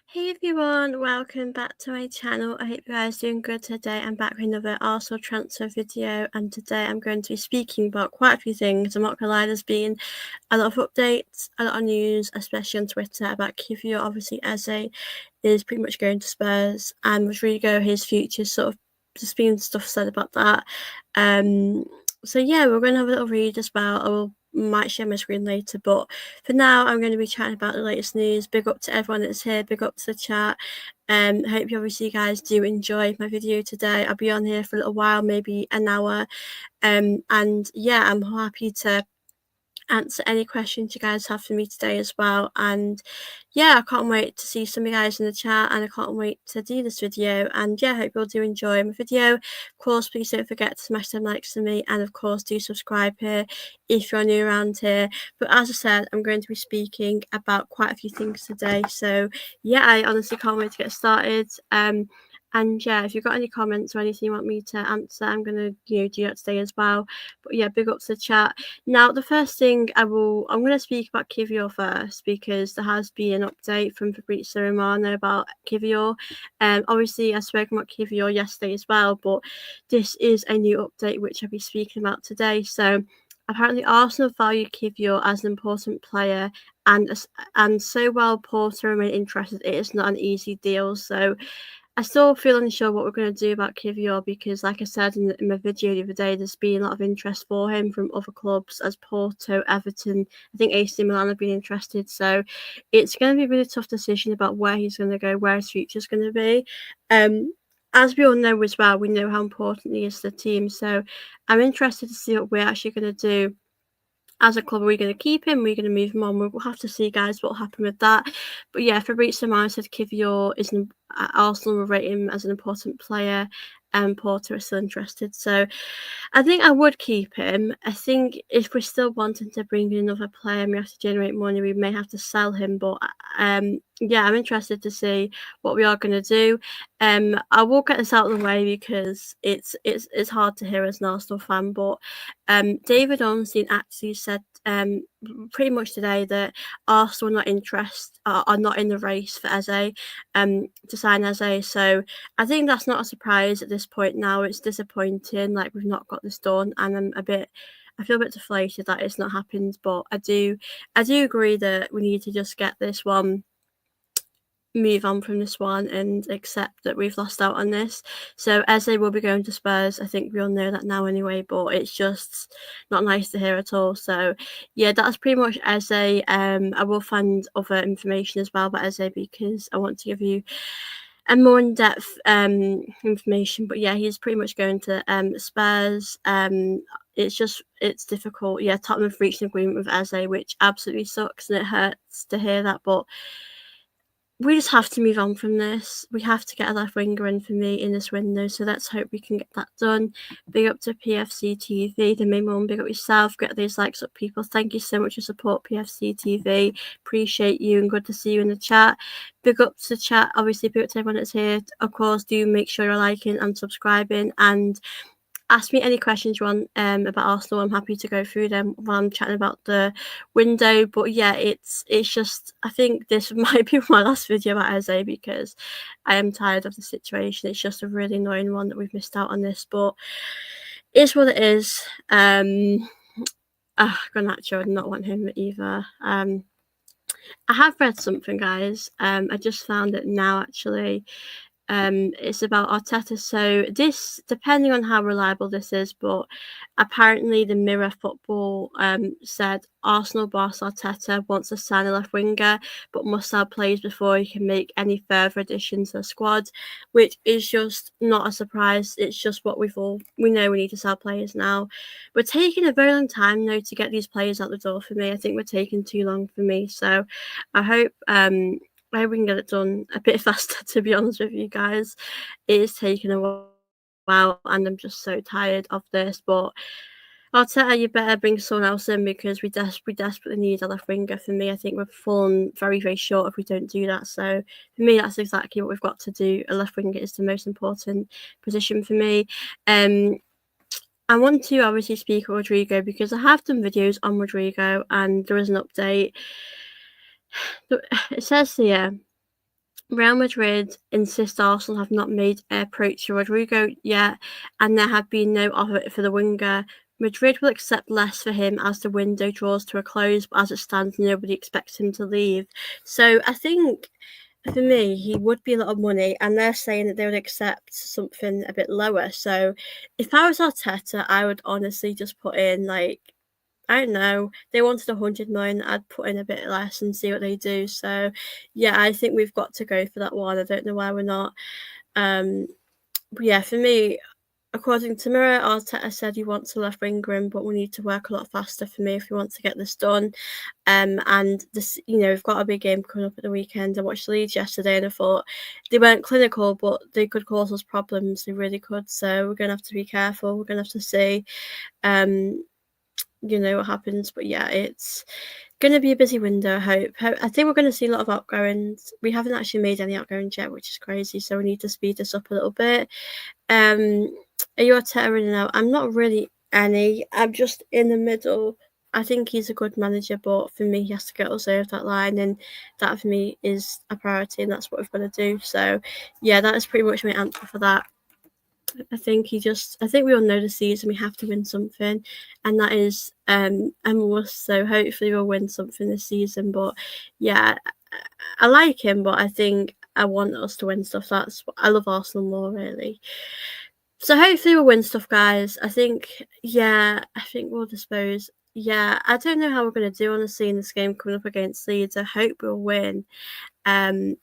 Hey everyone, welcome back to my channel. I hope you guys are doing good today. I'm back with another Arsenal transfer video, and today I'm going to be speaking about quite a few things. I'm not gonna lie, there's been a lot of updates, a lot of news, especially on Twitter about Kiwior. Obviously, Eze is pretty much going to Spurs, and Rodrygo, his future, sort of just been stuff said about that. So yeah, we're gonna have a little read as well. Might share my screen later, but for now I'm going to be chatting about the latest news. Big up to everyone that's here, big up to the chat. Hope you obviously guys do enjoy my video today. I'll be on here for a little while, maybe an hour. And yeah, I'm happy to answer any questions you guys have for me today as well. And yeah, I can't wait to see some of you guys in the chat, and I can't wait to do this video. And yeah, I hope you all do enjoy my video. Of course, please don't forget to smash them likes for me, and of course do subscribe here if you're new around here. But as I said, I'm going to be speaking about quite a few things today, so yeah, I honestly can't wait to get started. And yeah, if you've got any comments or anything you want me to answer, I'm gonna do that today as well. But yeah, big up to the chat. Now, the first thing I'm going to speak about Kiwior first, because there has been an update from Fabrizio Romano about Kiwior. Obviously, I spoke about Kiwior yesterday as well, but this is a new update which I'll be speaking about today. So, apparently, Arsenal value Kiwior as an important player, and so while Porto remain interested, it is not an easy deal. So, I still feel unsure what we're going to do about Kiwior, because, like I said in my video the other day, there's been a lot of interest for him from other clubs as Porto, Everton. I think AC Milan have been interested. So it's going to be a really tough decision about where he's going to go, where his future is going to be. As we all know as well, we know how important he is to the team. So I'm interested to see what we're actually going to do as a club. Are we going to keep him? Are we going to move him on? We'll have to see, guys, what will happen with that. But yeah, Fabrizio Romano said Kiwior is Arsenal will rate him as an important player, and Porto are still interested. So I think I would keep him. I think if we're still wanting to bring in another player and we have to generate money, we may have to sell him. But yeah, I'm interested to see what we are going to do. I will get this out of the way because it's hard to hear as an Arsenal fan. But David Ornstein actually said pretty much today that Arsenal are not in the race for Eze, to sign Eze. So I think that's not a surprise at this point now. It's disappointing, like we've not got this done, and I feel a bit deflated that it's not happened. But I do agree that we need to just get this one, move on from this one, and accept that we've lost out on this. So Eze will be going to Spurs. I think we all know that now anyway, but it's just not nice to hear at all. So yeah, that's pretty much Eze. I will find other information as well about Eze, because I want to give you a more in-depth information. But yeah, he's pretty much going to Spurs. It's difficult. Yeah, Tottenham have reached an agreement with Eze, which absolutely sucks, and it hurts to hear that. But we just have to move on from this. We have to get a left winger in for me in this window, so let's hope we can get that done. Big up to PFC TV, the main one. Big up yourself. Get these likes up, people. Thank you so much for support, PFC TV. Appreciate you, and good to see you in the chat. Big up to the chat. Obviously, big up to everyone that's here. Of course, do make sure you're liking and subscribing, and ask me any questions you want about Arsenal. I'm happy to go through them while I'm chatting about the window. But yeah, it's just, I think this might be my last video about Eze, because I am tired of the situation. It's just a really annoying one that we've missed out on this, but it's what it is. Garnacho, I do not want him either. I have read something, guys. I just found it now, actually. It's about Arteta. So this, depending on how reliable this is, but apparently the Mirror Football said Arsenal boss Arteta wants to sign a left winger, but must sell players before he can make any further additions to the squad, which is just not a surprise. It's just what we know. We need to sell players now. We're taking a very long time though to get these players out the door for me. I think we're taking too long for me. So I hope we can get it done a bit faster, to be honest with you guys. It is taking a while, and I'm just so tired of this. But Arteta, you better bring someone else in, because we desperately need a left winger. For me, I think we've fallen very, very short if we don't do that. So for me, that's exactly what we've got to do. A left winger is the most important position for me. I want to obviously speak of Rodrygo, because I have done videos on Rodrygo, and there is an update. It says here, Real Madrid insist Arsenal have not made an approach to Rodrygo yet, and there have been no offer for the winger. Madrid will accept less for him as the window draws to a close, but as it stands, nobody expects him to leave. So I think for me, he would be a lot of money, and they're saying that they would accept something a bit lower. So if I was Arteta, I would honestly just put in like, I don't know. They wanted 100 million. I'd put in a bit less and see what they do. So, yeah, I think we've got to go for that one. I don't know why we're not. But yeah, for me, according to Mirror, Arteta said he wants a left winger in, but we need to work a lot faster for me if we want to get this done. And this, we've got a big game coming up at the weekend. I watched Leeds yesterday and I thought they weren't clinical, but they could cause us problems. They really could. So we're gonna have to be careful. We're gonna have to see. What happens. But yeah, it's going to be a busy window, I hope. I think we're going to see a lot of outgoings. We haven't actually made any outgoings yet, which is crazy, so we need to speed this up a little bit. Are you a Arteta in and out? I'm not really any. I'm just in the middle. I think he's a good manager, but for me, he has to get us over that line, and that for me is a priority, and that's what we've got to do. So, yeah, that is pretty much my answer for that. I think we all know the season we have to win something, and that is a must. So hopefully we'll win something this season. But yeah, I like him, but I think I want us to win stuff. I love Arsenal more really. So hopefully we'll win stuff, guys. I think we'll dispose. Yeah, I don't know how we're gonna do honestly in this game coming up against Leeds. I hope we'll win. Um,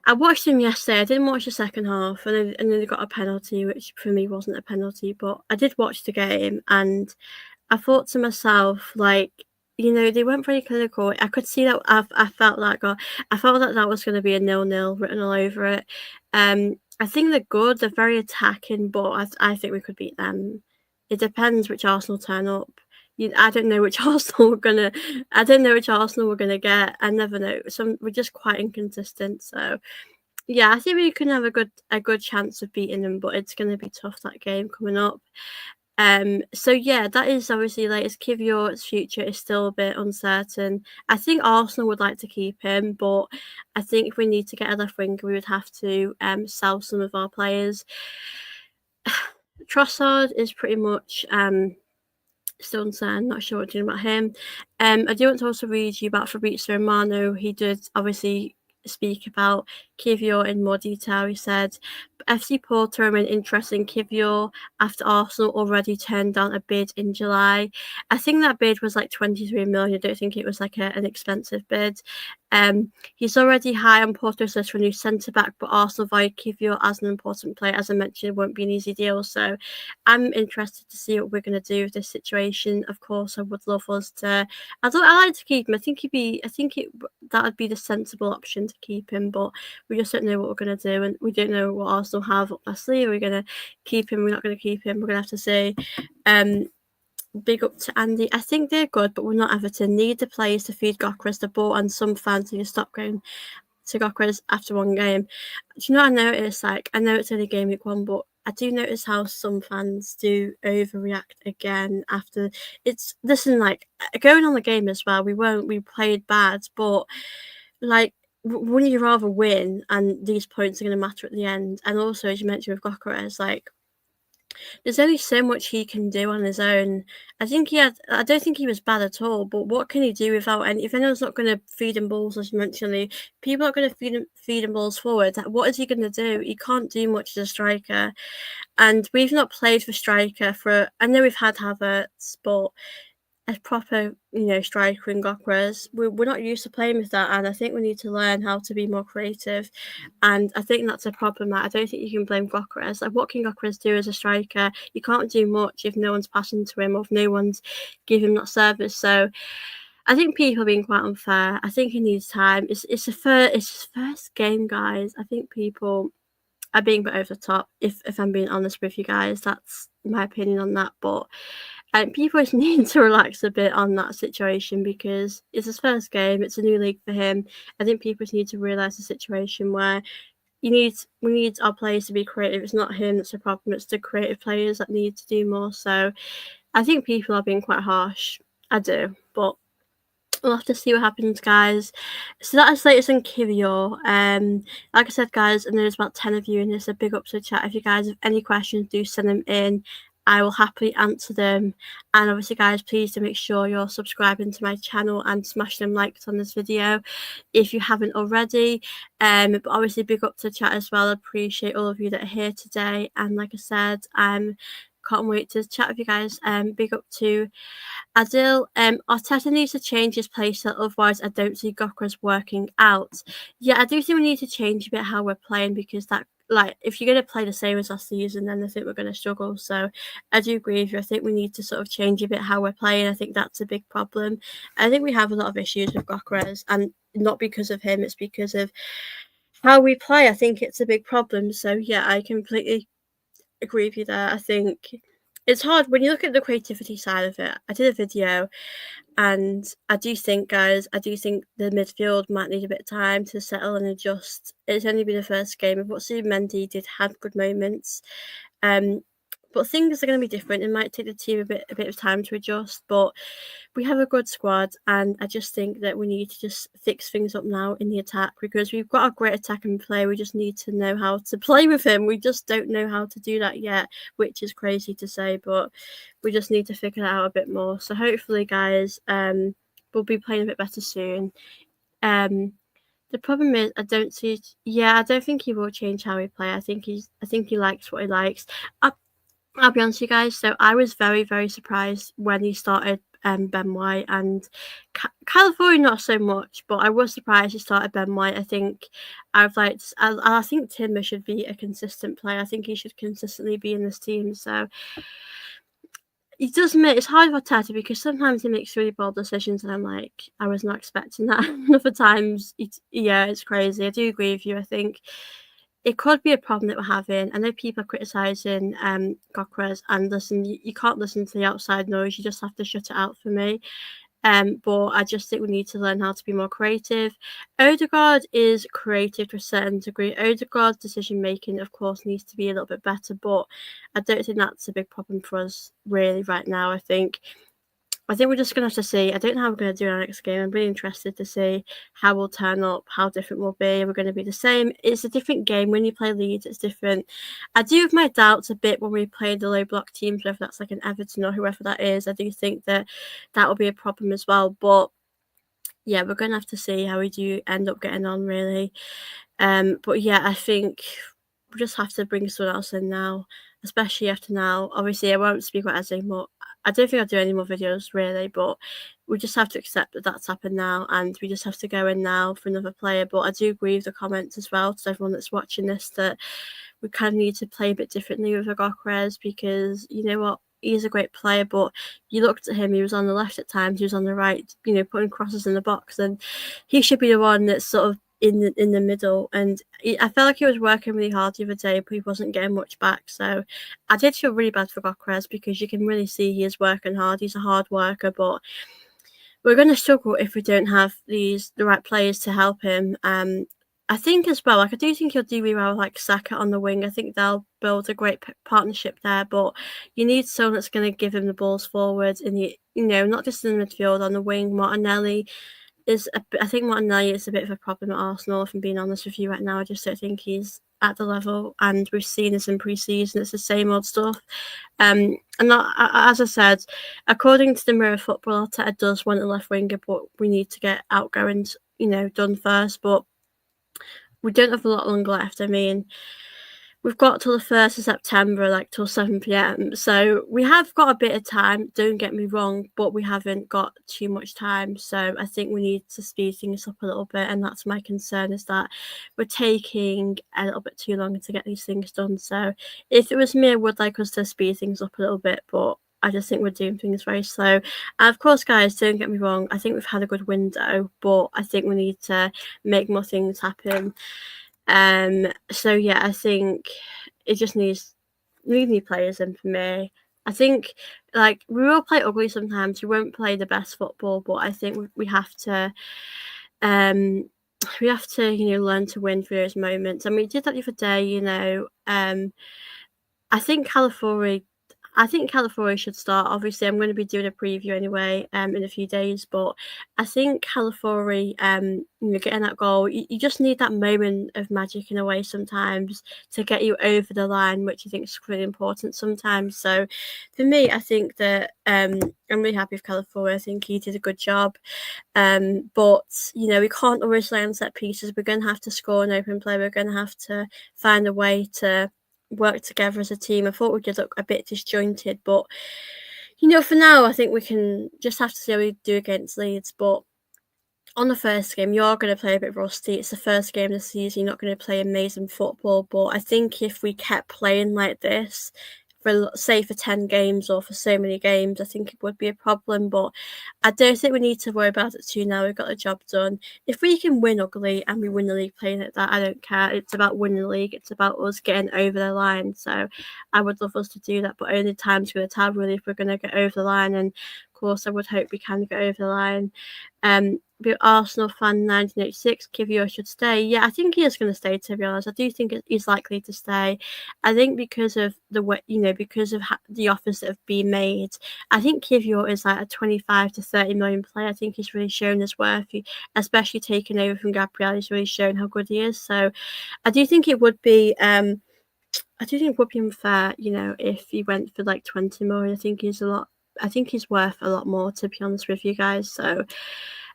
I watched him yesterday. I didn't watch the second half, and then they got a penalty, which for me wasn't a penalty. But I did watch the game, and I thought to myself, like, they weren't very clinical. I could see that. I felt like I felt that that was going to be a 0-0 written all over it. I think they're good. They're very attacking, but I think we could beat them. It depends which Arsenal turn up. I don't know which Arsenal we're gonna. I don't know which Arsenal we're gonna get. I never know. We're just quite inconsistent. So yeah, I think we can have a good chance of beating them, but it's going to be tough that game coming up. So yeah, that is obviously latest. Kiwior's future is still a bit uncertain. I think Arsenal would like to keep him, but I think if we need to get a left winger, we would have to sell some of our players. Trossard is pretty much still uncertain, not sure what to do about him. I do want to also read you about Fabrizio Romano. He did obviously speak about Kiwior in more detail. He said, FC Porto remain interested in Kiwior after Arsenal already turned down a bid in July. I think that bid was like 23 million. I don't think it was like an expensive bid. He's already high on Porto's list for a new centre-back, but Arsenal via Kiwior as an important player. As I mentioned, it won't be an easy deal. So I'm interested to see what we're going to do with this situation. Of course, I would love us to. I like to keep him. I think that would be the sensible option to keep him, but we just don't know what we're going to do, and we don't know what Arsenal have up their sleeve. We're going to keep him. We're not going to keep him. We're going to have to say. Big up to Andy. I think they're good, but we're not Everton. Need the players to feed Gyokeres the ball, and some fans need to stop going to Gyokeres after one game. Do you know what I noticed? Like, I know it's only game week 1, but I do notice how some fans do overreact again after it's. Listen, like going on the game as well. We played bad, but like. Wouldn't you rather win and these points are going to matter at the end? And also, as you mentioned with Gyokeres, like there's only so much he can do on his own. I don't think he was bad at all, but what can he do without any? If anyone's not going to feed him balls, as you mentioned, people are going to feed him balls forward. What is he going to do? He can't do much as a striker, and we've not played for striker for. I know we've had Havertz, but a proper, striker in Gyokeres. We're not used to playing with that, and I think we need to learn how to be more creative. And I think that's a problem. That I don't think you can blame Gyokeres. Like, what can Gyokeres do as a striker? You can't do much if no one's passing to him or if no one's giving him that service. So I think people are being quite unfair. I think he needs time. It's his first game, guys. I think people are being put over the top. If I'm being honest with you guys, that's my opinion on that. But people just need to relax a bit on that situation because it's his first game. It's a new league for him. I think people just need to realise the situation where we need our players to be creative. It's not him that's the problem. It's the creative players that need to do more. So I think people are being quite harsh. I do, but we'll have to see what happens, guys. So that is latest on Kiwior. Like I said, guys, and there's about 10 of you in this. A big up to the chat. If you guys have any questions, do send them in. I will happily answer them. And obviously, guys, please do make sure you're subscribing to my channel and smash them likes on this video if you haven't already. But obviously, big up to the chat as well. I appreciate all of you that are here today. And like I said, can't wait to chat with you guys. Big up to Adil. Arteta needs to change his playstyle, otherwise I don't see Gyokeres working out. Yeah, I do think we need to change a bit how we're playing, because that, like, if you're going to play the same as last season, then I think we're going to struggle. So I do agree with you. I think we need to sort of change a bit how we're playing. I think that's a big problem. I think we have a lot of issues with Gyokeres, and not because of him, it's because of how we play. I think it's a big problem. So yeah, I completely agree with you there. I think it's hard when you look at the creativity side of it. I did a video, and I do think, guys, the midfield might need a bit of time to settle and adjust. It's only been the first game, of what Mendy did have good moments. But things are going to be different. It might take the team a bit of time to adjust, but we have a good squad, and I just think that we need to just fix things up now in the attack, because we've got a great attacking player. We just need to know how to play with him. We just don't know how to do that yet, which is crazy to say, but we just need to figure that out a bit more. So hopefully, guys, we'll be playing a bit better soon. The problem is I don't think he will change how he play. I think he likes what he likes. I'll be honest with you guys. So I was very, very surprised when he started Ben White, and California not so much, but I was surprised he started Ben White. I think I think Timber should be a consistent player. I think he should consistently be in this team. So it does make it's hard for Tata, because sometimes he makes really bold decisions, and I'm like, I was not expecting that. And other times, it's crazy. I do agree with you. I think it could be a problem that we're having. I know people are criticising Gyokeres, and listen, you can't listen to the outside noise. You just have to shut it out for me. But I just think we need to learn how to be more creative. Odegaard is creative to a certain degree. Odegaard's decision making, of course, needs to be a little bit better, but I don't think that's a big problem for us really right now. I think we're just going to have to see. I don't know how we're going to do our next game. I'm really interested to see how we'll turn up, how different we'll be. We're going to be the same. It's a different game. When you play Leeds, it's different. I do have my doubts a bit when we play the low block teams, whether that's like an Everton or whoever that is. I do think that will be a problem as well. But yeah, we're going to have to see how we do end up getting on, really. But yeah, I think we just have to bring someone else in now, especially after now. Obviously, I won't speak about Eze anymore. I don't think I'll do any more videos, really, but we just have to accept that that's happened now, and we just have to go in now for another player. But I do agree with the comments as well, to everyone that's watching this, that we kind of need to play a bit differently with Gyokeres, because you know what? He's a great player, but you looked at him, he was on the left at times, he was on the right, putting crosses in the box, and he should be the one that's sort of in the middle. And I felt like he was working really hard the other day, but he wasn't getting much back. So I did feel really bad for Gyokeres, because you can really see he is working hard. He's a hard worker, but we're going to struggle if we don't have the right players to help him. I think as well, like, I do think he'll do really well, like Saka on the wing. I think they'll build a great partnership there, but you need someone that's going to give him the balls forward, and not just in the midfield, on the wing. Martinelli I think Martinelli is a bit of a problem at Arsenal, if I'm being honest with you right now. I just don't think he's at the level, and we've seen this in pre-season. It's the same old stuff. And as I said, according to the Mirror Football, Arteta does want a left winger, but we need to get Outgoings, done first. But we don't have a lot longer left. I mean, we've got till the 1st of September, like till 7 p.m. So we have got a bit of time, don't get me wrong, but we haven't got too much time. So I think we need to speed things up a little bit. And that's my concern, is that we're taking a little bit too long to get these things done. So if it was me, I would like us to speed things up a little bit, but I just think we're doing things very slow. And of course, guys, don't get me wrong, I think we've had a good window, but I think we need to make more things happen. So yeah, I think it just needs new players in for me. I think, like, we will play ugly sometimes. We won't play the best football, but I think we have to learn to win through those moments. And we did that the other day. I think California, I think California should start. Obviously, I'm going to be doing a preview anyway, in a few days. But I think California, getting that goal, you just need that moment of magic in a way sometimes to get you over the line, which I think is really important sometimes. So, for me, I think that I'm really happy with California. I think he did a good job. But we can't always rely on set pieces. We're going to have to score an open play. We're going to have to find a way to work together as a team. I thought we did look a bit disjointed, but for now, I think we can just have to see how we do against Leeds. But on the first game, you're going to play a bit rusty. It's the first game of the season. You're not going to play amazing football. But I think if we kept playing like this, for 10 games or for so many games, I think it would be a problem. But I don't think we need to worry about it too now. We've got the job done. If we can win ugly and we win the league playing like that, I don't care. It's about winning the league. It's about us getting over the line. So I would love us to do that. But only time's going to tell really if we're going to get over the line. And of course, I would hope we can get over the line. Be Arsenal fan 1986, Kiwior should stay. Yeah, I think he is going to stay, to be honest. I do think he's likely to stay. I think because of the way, because of the offers that have been made, I think Kiwior is like a 25 to 30 million player. I think he's really shown his worth, especially taking over from Gabriel. He's really shown how good he is. So I do think it would be. I do think it would be unfair, if he went for like 20 million. I think he's worth a lot more, to be honest with you guys. So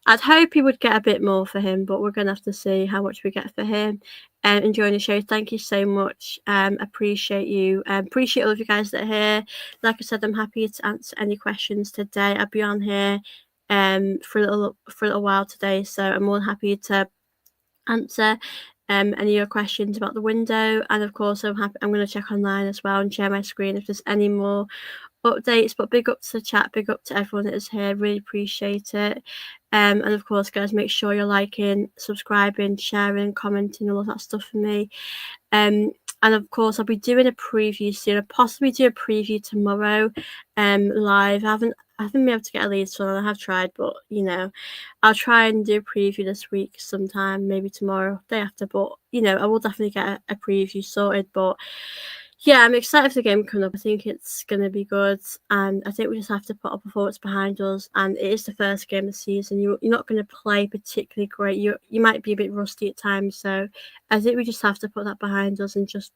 I'd hope he would get a bit more for him, but we're going to have to see how much we get for him. Enjoying the show. Thank you so much. Appreciate you. Appreciate all of you guys that are here. Like I said, I'm happy to answer any questions today. I'll be on here for a little while today, so I'm more than happy to answer any of your questions about the window. And of course, I'm going to check online as well and share my screen if there's any more updates. But big up to the chat, big up to everyone that is here. Really appreciate it. And of course, guys, make sure you're liking, subscribing, sharing, commenting, all of that stuff for me. And of course, I'll be doing a preview soon. I'll possibly do a preview tomorrow, live. I haven't been able to get a lead, so I have tried, but I'll try and do a preview this week sometime, maybe tomorrow, day after. But I will definitely get a preview sorted. But yeah, I'm excited for the game coming up. I think it's going to be good, and I think we just have to put our performance behind us. And it is the first game of the season. You're not going to play particularly great. You might be a bit rusty at times, so I think we just have to put that behind us and just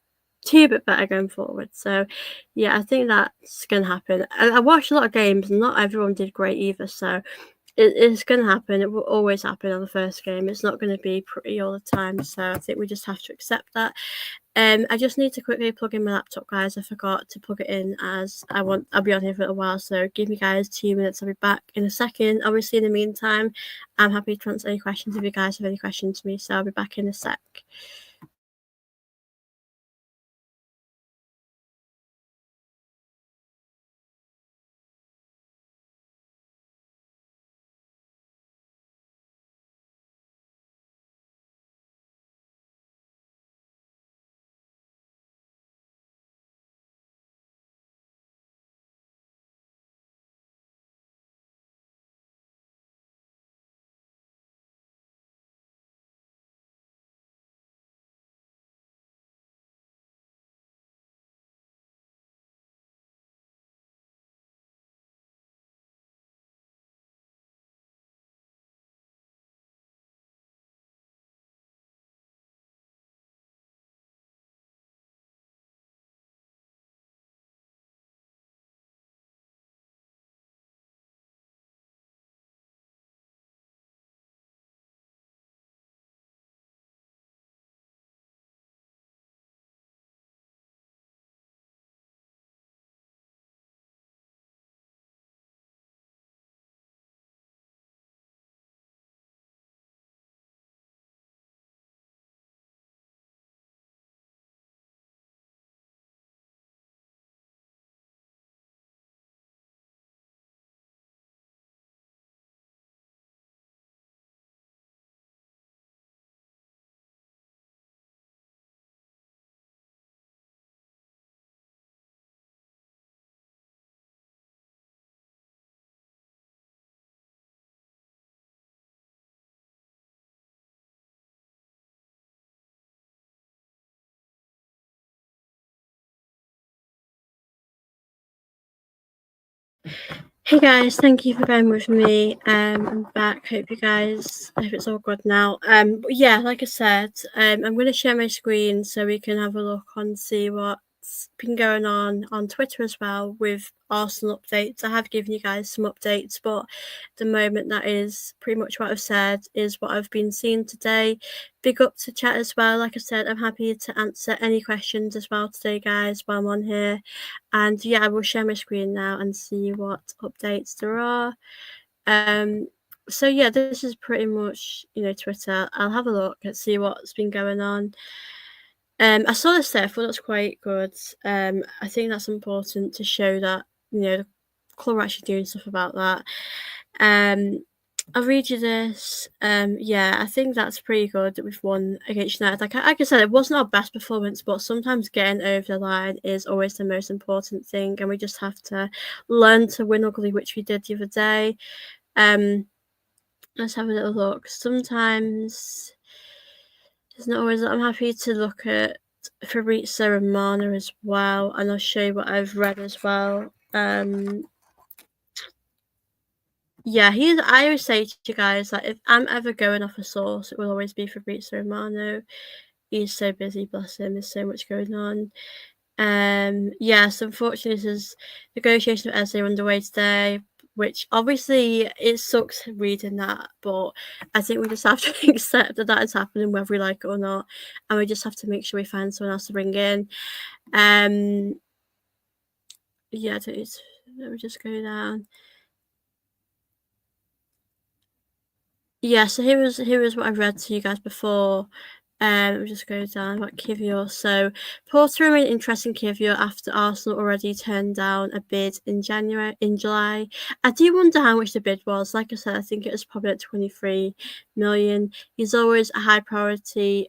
do a bit better going forward. So yeah, I think that's going to happen. I watched a lot of games, and not everyone did great either. So it's going to happen. It will always happen on the first game. It's not going to be pretty all the time. So I think we just have to accept that. I just need to quickly plug in my laptop, guys. I forgot to plug it in as I'll be on here for a while, so give me guys 2 minutes. I'll be back in a second. Obviously, in the meantime, I'm happy to answer any questions if you guys have any questions for me, so I'll be back in a sec. Hey guys, thank you for going with me. I'm back. Hope it's all good now. But yeah, like I said, I'm going to share my screen so we can have a look and see what's been going on Twitter as well with Arsenal updates. I have given you guys some updates, but at the moment that is pretty much what I've said is what I've been seeing today. Big up to chat as well. Like I said, I'm happy to answer any questions as well today, guys, while I'm on here. And yeah, I will share my screen now and see what updates there are. So yeah, this is pretty much, Twitter. I'll have a look and see what's been going on. I saw this there, I thought that's quite good. I think that's important to show that, the club are actually doing stuff about that. I'll read you this. Yeah, I think that's pretty good that we've won against United. Like I said, it wasn't our best performance, but sometimes getting over the line is always the most important thing, and we just have to learn to win ugly, which we did the other day. Let's have a little look. Sometimes it's not always. I'm happy to look at Fabrizio Romano as well, and I'll show you what I've read as well. Yeah, I always say to you guys that if I'm ever going off a source, it will always be Fabrizio Romano. He's so busy, bless him. There's so much going on. Yes, unfortunately, there's negotiation of Eze underway today, which obviously it sucks reading that, but I think we just have to accept that is happening, whether we like it or not, and we just have to make sure we find someone else to bring in. Yeah, let me just go down. Yeah, so here was what I read to you guys before. We'll just go down about Kiwior. So Porto remained interested in Kiwior after Arsenal already turned down a bid in July. I do wonder how much the bid was. Like I said, I think it was probably at 23 million. He's always a high priority.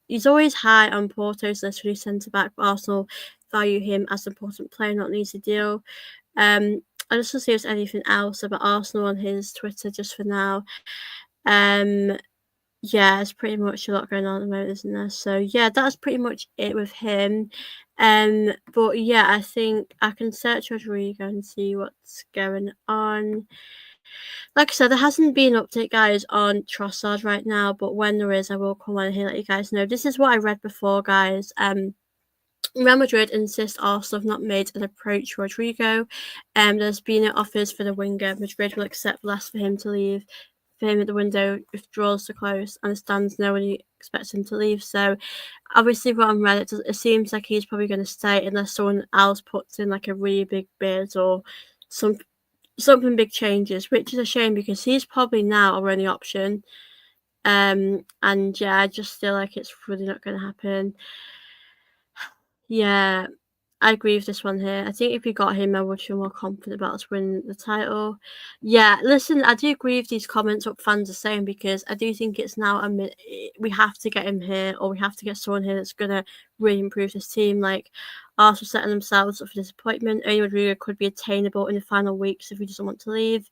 He's always high on Porto's list for centre back, but Arsenal value him as an important player, not an easy deal. I just want to see if there's anything else about Arsenal on his Twitter just for now. Yeah, it's pretty much a lot going on at the moment, isn't there? So yeah, that's pretty much it with him. But yeah, I think I can search Rodrygo and see what's going on. Like I said, there hasn't been an update, guys, on Trossard right now, but when there is, I will come on here let you guys know. This is what I read before, guys. Real Madrid insist Arsenal have not made an approach to Rodrygo. There's been no offers for the winger. Madrid will accept less for him to leave. For him at the window if draws are close and the stands no one expects him to leave. So obviously what I'm read, it seems like he's probably going to stay unless someone else puts in like a really big bid or something big changes, which is a shame because he's probably now our only option. And yeah, I just feel like it's really not going to happen. Yeah, I agree with this one here. I think if we got him, I would feel more confident about us winning the title. Yeah, listen, I do agree with these comments what fans are saying because I do think it's now we have to get him here or we have to get someone here that's going to really improve this team. Like Arsenal setting themselves up for disappointment. Only Rodrygo could be attainable in the final weeks if he doesn't want to leave.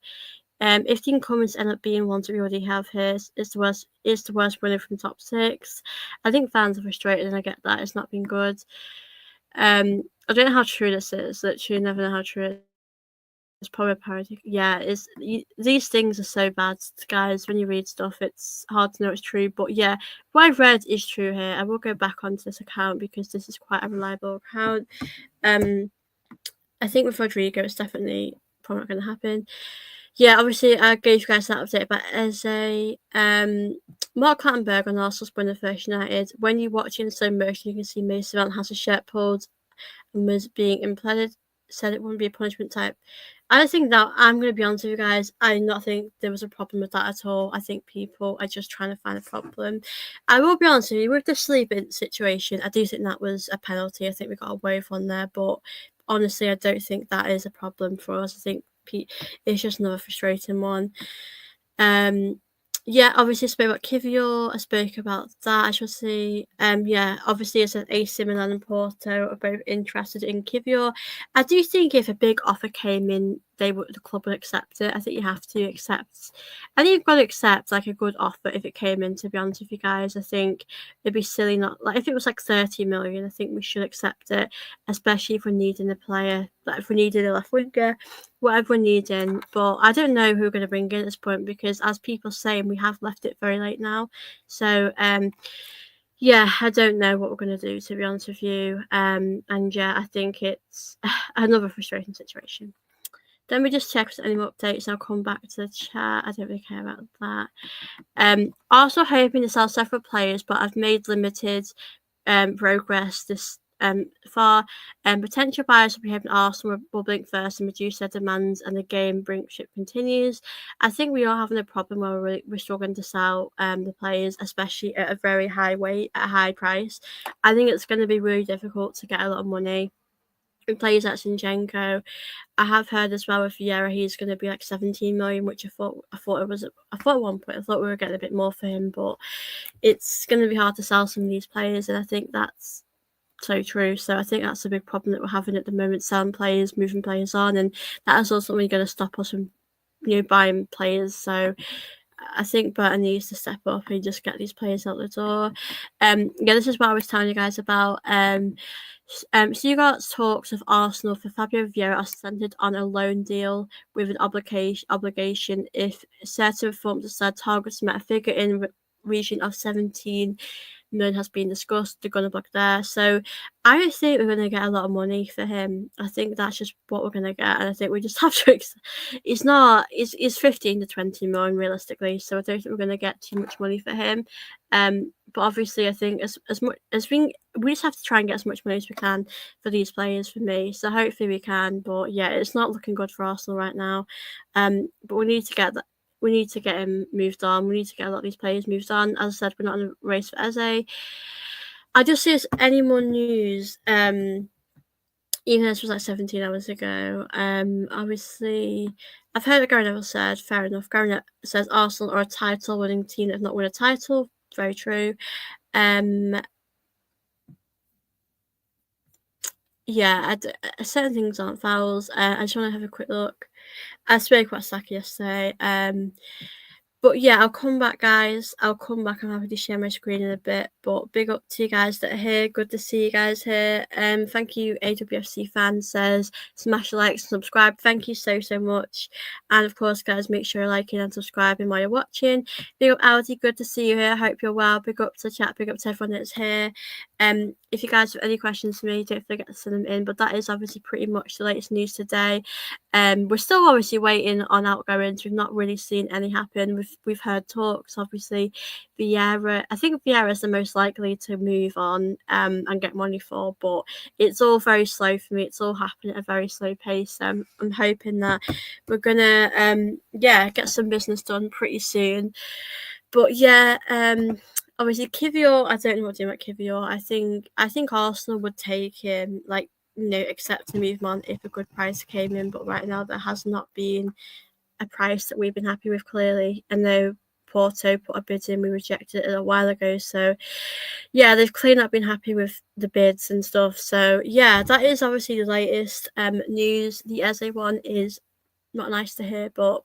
If the incumbents end up being ones that we already have here, it's the worst winner from top six. I think fans are frustrated and I get that. It's not been good. I don't know how true this is. Literally, never know how true it is. It's probably a parody. Yeah, these things are so bad, guys. When you read stuff, it's hard to know it's true. But yeah, what I've read is true here. I will go back onto this account because this is quite a reliable account. I think with Rodrygo, it's definitely probably not going to happen. Yeah, obviously, I gave you guys that update about Eze. Mark Clattenburg on Arsenal's winner first United. When you watch it in slow motion, you can see Mason Mount has a shirt pulled and was being implanted. Said it wouldn't be a punishment type. I don't think that. I'm going to be honest with you guys. I do not think there was a problem with that at all. I think people are just trying to find a problem. I will be honest with you, with the sleeping situation, I do think that was a penalty. I think we got away with one there, but honestly, I don't think that is a problem for us. I think it's just another frustrating one. Yeah, obviously I spoke about Kiwior. I spoke about that. I should say. Yeah, obviously I said AC Milan and Porto are both interested in Kiwior. I do think if a big offer came in the club would accept it. I think you have to accept. I think you've got to accept like a good offer if it came in. To be honest with you guys, I think it'd be silly not like if it was like 30 million. I think we should accept it, especially if we're needing a player, like if we're needing a left winger, whatever we're needing. But I don't know who we're going to bring in at this point because, as people saying, we have left it very late now. So yeah, I don't know what we're going to do, to be honest with you. And yeah, I think it's another frustrating situation. Let me just check if there's any more updates. I'll come back to the chat. I don't really care about that. Also hoping to sell several players, but I've made limited progress this far. Potential buyers will be hoping Arsenal will blink first and reduce their demands, and the game brinkmanship continues. I think we are having a problem where we're struggling to sell the players, especially at a very high price. I think it's going to be really difficult to get a lot of money. Players like Zinchenko. I have heard as well with Vieira he's going to be like 17 million, which I thought at one point I thought we were getting a bit more for him, but it's going to be hard to sell some of these players, and I think that's so true. So I think that's a big problem that we're having at the moment, selling players, moving players on, and that is also going to stop us from buying players. So I think Burton needs to step up and just get these players out the door. Yeah, this is what I was telling you guys about. Stuttgart's talks of Arsenal for Fabio Vieira are centred on a loan deal with an obligation if certain reforms are said targets met a figure in region of 17 million has been discussed. They're going to block there. So I don't think we're going to get a lot of money for him. I think that's just what we're going to get, and I think we just have to. It's 15 to 20 million realistically. So I don't think we're going to get too much money for him. But obviously, I think as much as we just have to try and get as much money as we can for these players. For me, so hopefully we can. But yeah, it's not looking good for Arsenal right now. But we need to get that. We need to get him moved on. We need to get a lot of these players moved on. As I said, we're not in a race for Eze. I just see any more news. Even though this was like 17 hours ago. Obviously, I've heard what Gary Neville said. Fair enough. Gary Neville says Arsenal are a title-winning team that have not won a title. Very true. Yeah, certain things aren't fouls. I just want to have a quick look. I spoke about Saka yesterday. But yeah, I'll come back, guys. I'll come back. I'm happy to share my screen in a bit. But big up to you guys that are here. Good to see you guys here. Thank you, AWFC fan says. Smash the likes and subscribe. Thank you so much. And of course, guys, make sure you're liking and subscribing while you're watching. Big up, Aldi. Good to see you here. Hope you're well. Big up to chat. Big up to everyone that's here. If you guys have any questions for me, don't forget to send them in. But that is obviously pretty much the latest news today. We're still obviously waiting on outgoings. We've not really seen any happen. We've heard talks. Obviously, Vieira. I think Vieira is the most likely to move on and get money for, but it's all very slow for me. It's all happening at a very slow pace. I'm hoping that we're gonna get some business done pretty soon. But yeah, obviously Kiwior. I don't know what to do about Kiwior. I think Arsenal would take him, like, accept to move him on if a good price came in. But right now there has not been a price that we've been happy with, clearly. And though Porto put a bid in, we rejected it a while ago. So yeah, they've clearly not been happy with the bids and stuff. So yeah, that is obviously the latest news. The Eze one is not nice to hear, but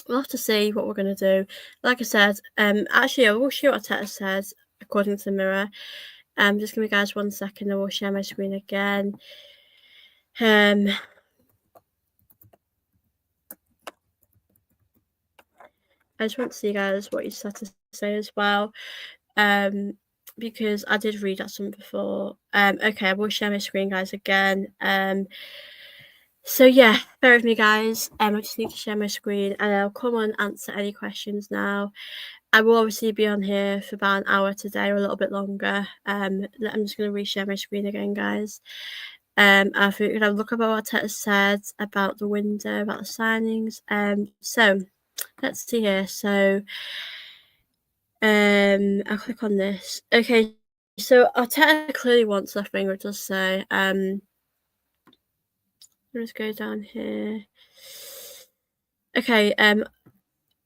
we'll have to see what we're going to do. Like I said, actually, I will show what Teta said according to the Mirror. Just give me guys 1 second, I will share my screen again. I just want to see guys what you had to say as well. Because I did read that some before. Okay, I will share my screen, guys, again. So yeah, bear with me, guys. I just need to share my screen and I'll come on and answer any questions now. I will obviously be on here for about an hour today or a little bit longer. I'm just going to reshare my screen again, guys. I think we're going to look about what Teta said about the window, about the signings. So let's see here. So I'll click on this. Okay, so Arteta clearly wants left winger, it does say. Let's go down here. Okay,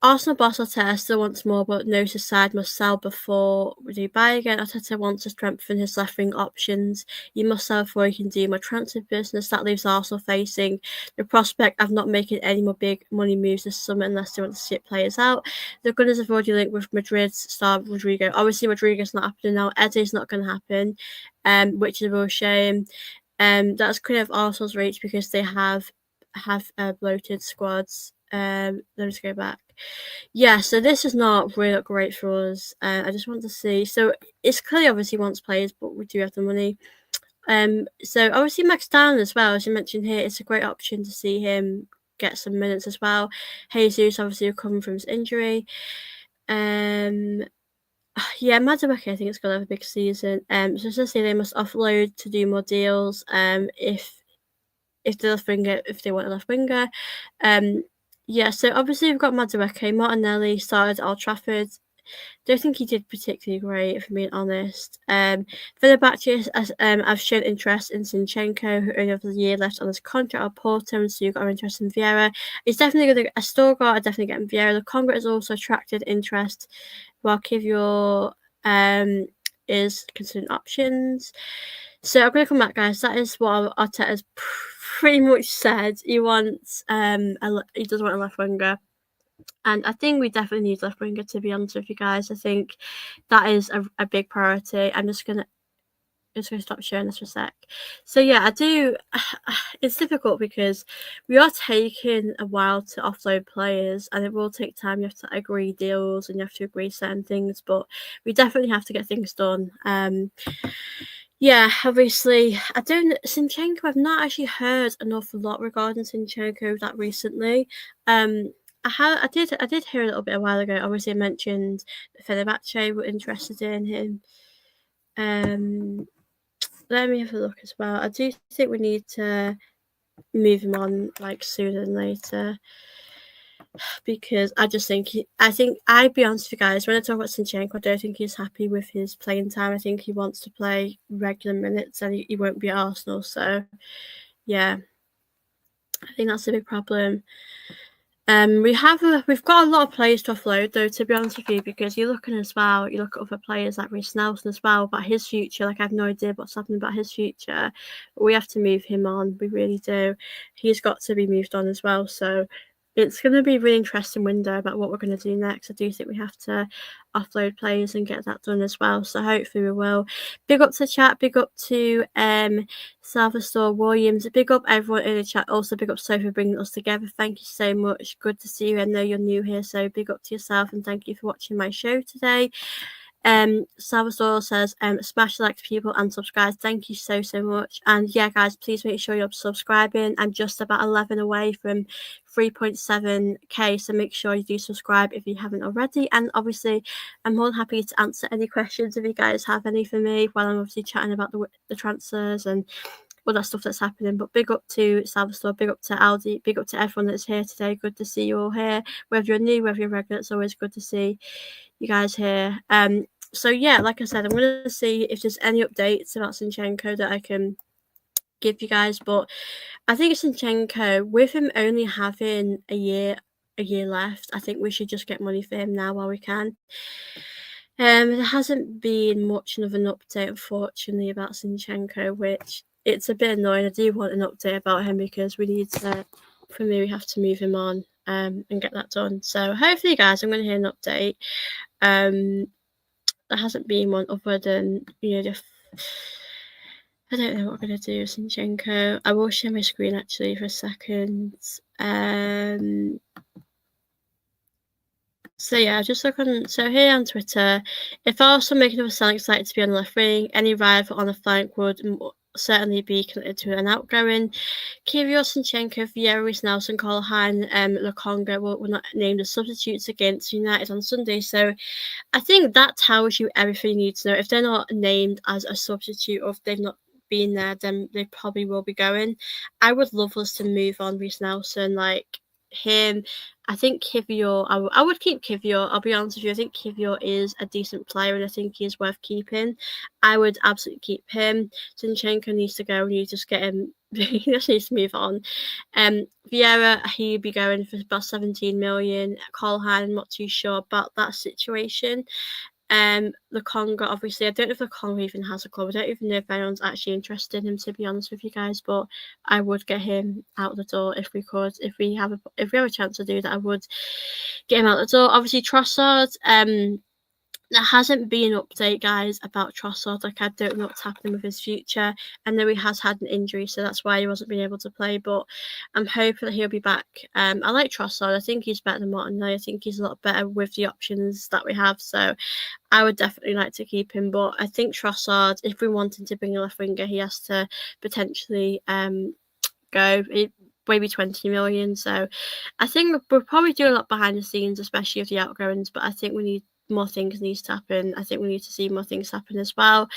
Arsenal boss Arteta still wants more, but knows his side must sell before we do buy again. Arteta wants to strengthen his left wing options. You must sell before you can do more transfer business. That leaves Arsenal facing the prospect of not making any more big money moves this summer unless they want to ship players out. The Gunners have already linked with Madrid's star Rodrygo. Obviously, Rodrygo's not happening now. Ede's not going to happen, which is a real shame. That's kind of Arsenal's reach because they have bloated squads. Let me just go back. Yeah, so this is not really great for us. I just want to see. So it's clearly obviously wants players, but we do have the money. So obviously Max Down as well, as you mentioned here, it's a great option to see him get some minutes as well. Jesus obviously recovering from his injury. Yeah, Madueke, I think it's going to have a big season. So just say they must offload to do more deals. If the left winger, if they want a left winger. Yeah, so obviously we've got Madueke. Martinelli started at Old Trafford. Don't think he did particularly great, if I'm being honest. Fenerbahce have shown interest in Zinchenko, who only has a year left on his contract at Porto, so you've got interest in Vieira. He's definitely going to get a Storgard, definitely getting Vieira. The Congo has also attracted interest, while Kiwior is considering options. So I'm going to come back, guys. That is what Arteta's pretty much said. He wants he does want a left winger. And I think we definitely need left winger, to be honest with you guys. I think that is a big priority. I'm just gonna stop sharing this for a sec. So yeah, I do. It's difficult because we are taking a while to offload players, and it will take time. You have to agree deals and you have to agree certain things, but we definitely have to get things done. Yeah, obviously, Zinchenko, I've not actually heard an awful lot regarding Zinchenko that recently. I did hear a little bit a while ago. Obviously, I mentioned Fenerbahce were interested in him. Let me have a look as well. I do think we need to move him on like sooner than later, because I just think I'd be honest with you guys, when I talk about Zinchenko, I don't think he's happy with his playing time. I think he wants to play regular minutes and he won't be at Arsenal. So yeah, I think that's a big problem. We've got a lot of players to offload though, to be honest with you, because you're looking as well, you look at other players like Reece Nelson as well, about his future. Like I have no idea what's happening about his future. We have to move him on. We really do. He's got to be moved on as well. So it's going to be a really interesting window about what we're going to do next. I do think we have to offload players and get that done as well. So hopefully we will. Big up to the chat. Big up to Salvador Williams. Big up everyone in the chat. Also big up Sophie for bringing us together. Thank you so much. Good to see you. I know you're new here, so big up to yourself and thank you for watching my show today. Salvador says, smash the like to people and subscribe. Thank you so much. And yeah, guys, please make sure you're subscribing. I'm just about 11 away from 3.7k, so make sure you do subscribe if you haven't already. And obviously, I'm more than happy to answer any questions if you guys have any for me while I'm obviously chatting about the transfers and all that stuff that's happening. But big up to Salvador, big up to Aldi, big up to everyone that's here today. Good to see you all here. Whether you're new, whether you're regular, it's always good to see you guys here. So yeah, like I said, I'm going to see if there's any updates about Zinchenko that I can give you guys. But I think Zinchenko, with him only having a year left, I think we should just get money for him now while we can. There hasn't been much of an update, unfortunately, about Zinchenko, which it's a bit annoying. I do want an update about him because we need to, for me, we have to move him on and get that done. So hopefully, guys, I'm going to hear an update. There hasn't been one other than, I don't know what I'm going to do with Zinchenko. I will share my screen actually for a second. So yeah, just look on, so here on Twitter, if Arsenal make another selling site to be on the left wing, any rival on the flank would certainly be connected to an outgoing. Kiwior, Zinchenko, Vieira, Reece Nelson, Colheim, Lokonga were not named as substitutes against United on Sunday. So I think that tells you everything you need to know. If they're not named as a substitute or if they've not been there, then they probably will be going. I would love us to move on Reece Nelson, like him. I think Kiwior, I would keep Kiwior. I'll be honest with you. I think Kiwior is a decent player and I think he is worth keeping. I would absolutely keep him. Zinchenko needs to go. We need to just get him he just needs to move on. Vieira, he'd be going for about 17 million. Colhan, I'm not too sure about that situation. The Congo, obviously, I don't know if the Congo even has a club. I don't even know if anyone's actually interested in him, to be honest with you guys. But I would get him out the door if we could. If we have a chance to do that, I would get him out the door. Obviously, Trossard. There hasn't been an update, guys, about Trossard. Like, I don't know what's happening with his future. I know he has had an injury, so that's why he wasn't being able to play. But I'm hoping that he'll be back. I like Trossard. I think he's better than Martinelli. I think he's a lot better with the options that we have. So I would definitely like to keep him. But I think Trossard, if we wanted to bring a left winger, he has to potentially go. Maybe 20 million. So I think we're probably doing a lot behind the scenes, especially with the outgoings. But I think we need more things needs to happen. I think we need to see more things happen as well.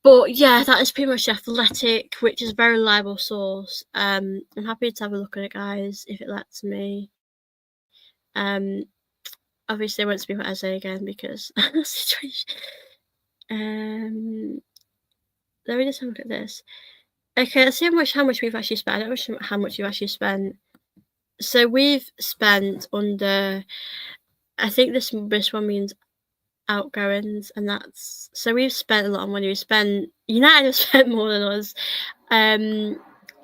But yeah, that is pretty much Athletic, which is a very reliable source. I'm happy to have a look at it, guys, if it lets me. Obviously I won't speak about Eze again because the situation. Let me just have a look at this. Okay, let's see how much we've actually spent. I don't know how much we've actually spent. So we've spent under, I think this one means outgoings, and that's, so we've spent a lot of money. United have spent more than us.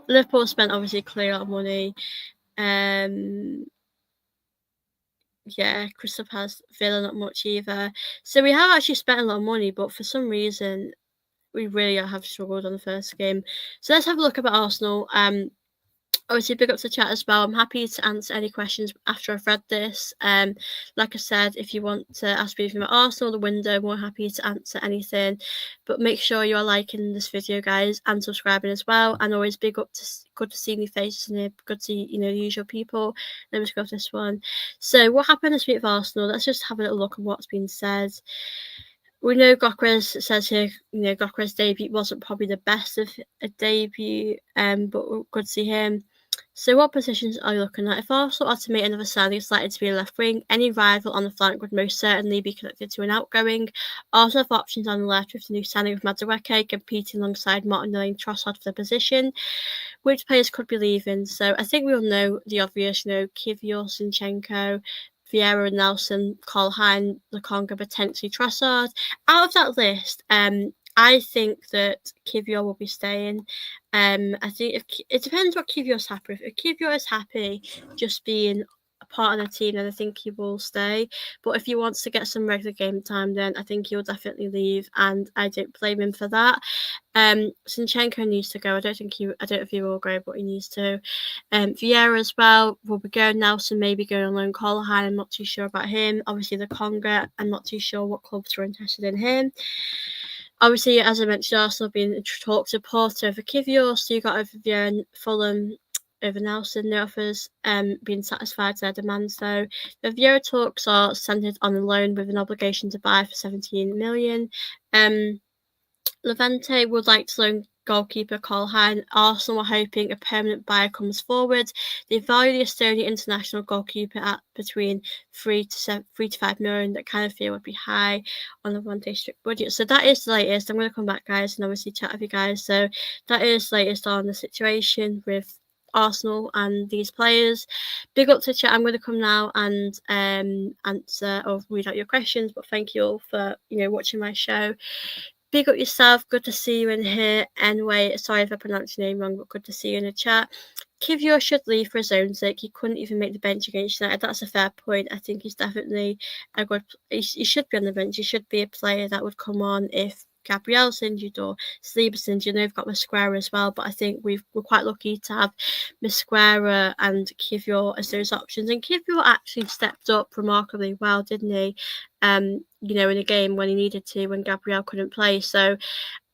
Liverpool spent obviously clear a lot of money. Yeah, Crystal Palace, Villa not much either. So we have actually spent a lot of money, but for some reason we really have struggled on the first game. So let's have a look about Arsenal. Obviously, big up to chat as well. I'm happy to answer any questions after I've read this. Like I said, if you want to ask me anything about Arsenal, the window, I'm more happy to answer anything. But make sure you are liking this video, guys, and subscribing as well. And always big up to good to see new faces in here. Good to see, the usual people. Let me just go off this one. So what happened this week with Arsenal? Let's just have a little look at what's been said. We know Gyokeres says here, Gyokeres' debut wasn't probably the best of a debut, but good to see him. So what positions are you looking at? If Arsenal are to make another signing, it's likely to be a left wing. Any rival on the flank would most certainly be connected to an outgoing. Arsenal have options on the left with the new signing of Madueke competing alongside Martinelli and Trossard for the position. Which players could be leaving? So I think we all know the obvious, Kiwior, Zinchenko, Vieira, Nelson, Colhan, Lokonga, potentially Trossard. Out of that list, I think that Kiwior will be staying. I think it depends what Kiwior's happy with. If Kiwior is happy just being a part of the team, then I think he will stay. But if he wants to get some regular game time, then I think he'll definitely leave, and I don't blame him for that. Zinchenko needs to go. I don't know if he will go, but he needs to. Vieira as well will be going. Nelson maybe going on loan. Colhan, I'm not too sure about him. Obviously the Conga, I'm not too sure what clubs are interested in him. Obviously, as I mentioned, Arsenal being in talks to Porto over Kiwior, so you got over Vieira and Fulham over Nelson. No offers being satisfied to their demands, though. The Vieira talks are centred on a loan with an obligation to buy for 17 million. Levante would like to loan goalkeeper Colhan. Arsenal are hoping a permanent buyer comes forward. They value the Estonian international goalkeeper at between 3 to 5 million. That kind of feel would be high on Levante's strict budget. So that is the latest. I'm going to come back, guys, and obviously chat with you guys. So that is the latest on the situation with Arsenal and these players. Big up to chat. I'm going to come now and answer or read out your questions. But thank you all for watching my show. Big up yourself. Good to see you in here. Anyway, sorry if I pronounced your name wrong, but good to see you in the chat. Kiwior should leave for his own sake. He couldn't even make the bench against United. That's a fair point. I think he's definitely a good. He should be on the bench. He should be a player that would come on if Gabriel's injured or Sleeper's injured. We've got Mosquera as well, but I think we're quite lucky to have Mosquera and Kiwior as those options. And Kiwior actually stepped up remarkably well, didn't he? In a game when he needed to, when Gabriel couldn't play. So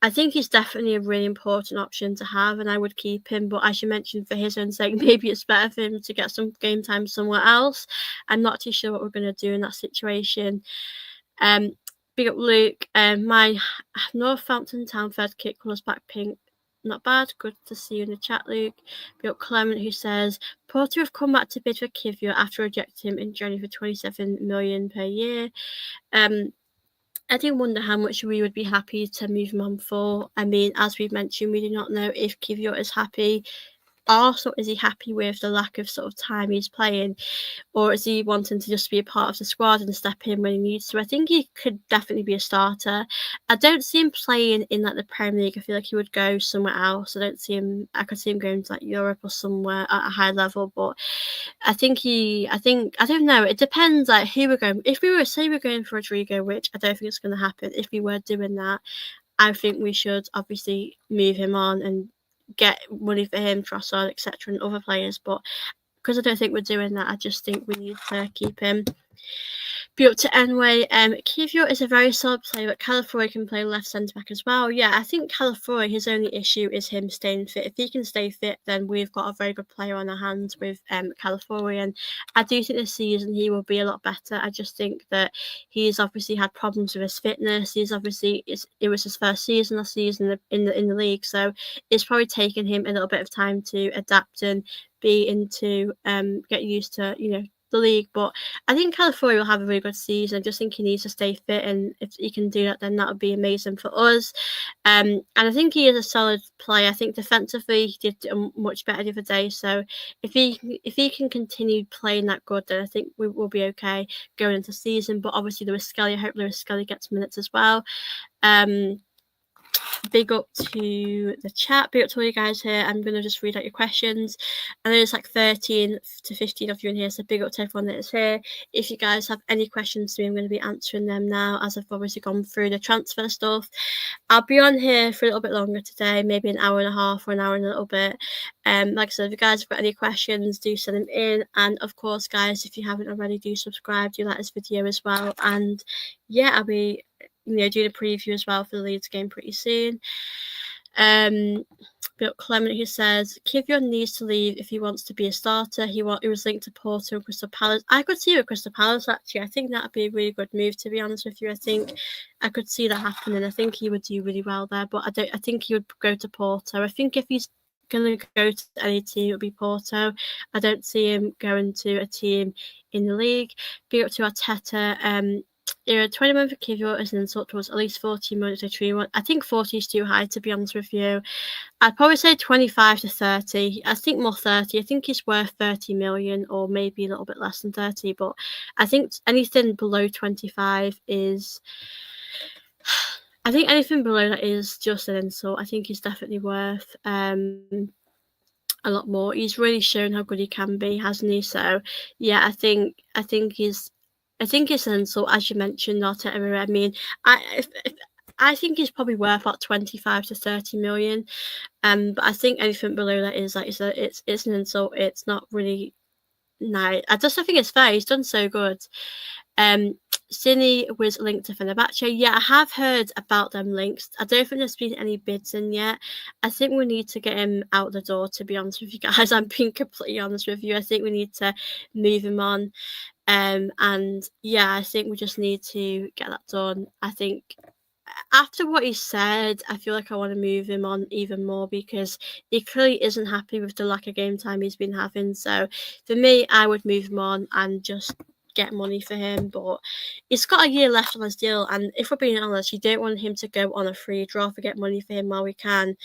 I think he's definitely a really important option to have, and I would keep him. But as you mentioned, for his own sake, maybe it's better for him to get some game time somewhere else. I'm not too sure what we're going to do in that situation. Big up Luke. My Northampton Town Fed kit colours back pink. Not bad. Good to see you in the chat, Luke. Big up Clement, who says Porto have come back to bid for Kiwior after rejecting him in January for 27 million per year. I do wonder how much we would be happy to move him on for. I mean, as we've mentioned, we do not know if Kiwior is happy. Also, is he happy with the lack of sort of time he's playing, or is he wanting to just be a part of the squad and step in when he needs to? I think he could definitely be a starter. I don't see him playing in like the Premier League. I feel like he would go somewhere else. I could see him going to like Europe or somewhere at a high level, but I don't know. It depends like who we're going. If we were going for Rodrygo, which I don't think it's going to happen. If we were doing that, I think we should obviously move him on and get money for him, Trossard, etc., and other players. But because I don't think we're doing that, I just think we need to keep him. Be up to anyway. Kiwior is a very solid player, but Calafiori can play left centre back as well. Yeah, I think Calafiori, his only issue is him staying fit. If he can stay fit, then we've got a very good player on our hands with Calafiori, and I do think this season he will be a lot better. I just think that he's obviously had problems with his fitness. It was his first season last season in the league, so it's probably taken him a little bit of time to adapt and get used to the league. But I think Calafiori will have a really good season. I just think he needs to stay fit, and if he can do that, then that would be amazing for us. And I think he is a solid player. I think defensively he did much better the other day. So if he can continue playing that good, then I think we will be okay going into the season. But obviously Lewis Skelly, I hope Lewis Skelly gets minutes as well. Big up to the chat. Big up to all you guys here. I'm going to just read out your questions. I know there's like 13 to 15 of you in here, so big up to everyone that is here. If you guys have any questions to me, I'm going to be answering them now, as I've obviously gone through the transfer stuff. I'll be on here for a little bit longer today, maybe an hour and a half or an hour and a little bit. Like I said, if you guys have got any questions, do send them in. And of course, guys, if you haven't already, do subscribe, do like this video as well. And yeah, I'll be doing a preview as well for the Leeds game pretty soon. But Clement, who says Kiwior needs to leave if he wants to be a starter. He was linked to Porto and Crystal Palace. I could see with Crystal Palace actually. I think that'd be a really good move, to be honest with you. I think I could see that happening. I think he would do really well there. But I think he would go to Porto. I think if he's going to go to any team, it would be Porto. I don't see him going to a team in the league. Big up to Arteta. 20 million for Kiwior is an insult towards at least 40 million to 31. I think 40 is too high, to be honest with you. I'd probably say 25 to 30. I think more 30. I think he's worth 30 million or maybe a little bit less than 30. But I think anything below 25 is... I think anything below that is just an insult. I think he's definitely worth a lot more. He's really shown how good he can be, hasn't he? So yeah, I think it's an insult, as you mentioned, Arteta. I mean, I think he's probably worth about 25 to 30 million. But I think anything below that is it's an insult. It's not really nice. I think it's fair. He's done so good. Cine was linked to Fenerbahce. Yeah, I have heard about them links. I don't think there's been any bids in yet. I think we need to get him out the door, to be honest with you guys. I'm being completely honest with you. I think we need to move him on. And yeah, I think we just need to get that done. I think after what he said, I feel like I want to move him on even more, because he clearly isn't happy with the lack of game time he's been having. So for me, I would move him on and just get money for him. But he's got a year left on his deal, and if we're being honest, you don't want him to go on a free draw for get money for him while we can.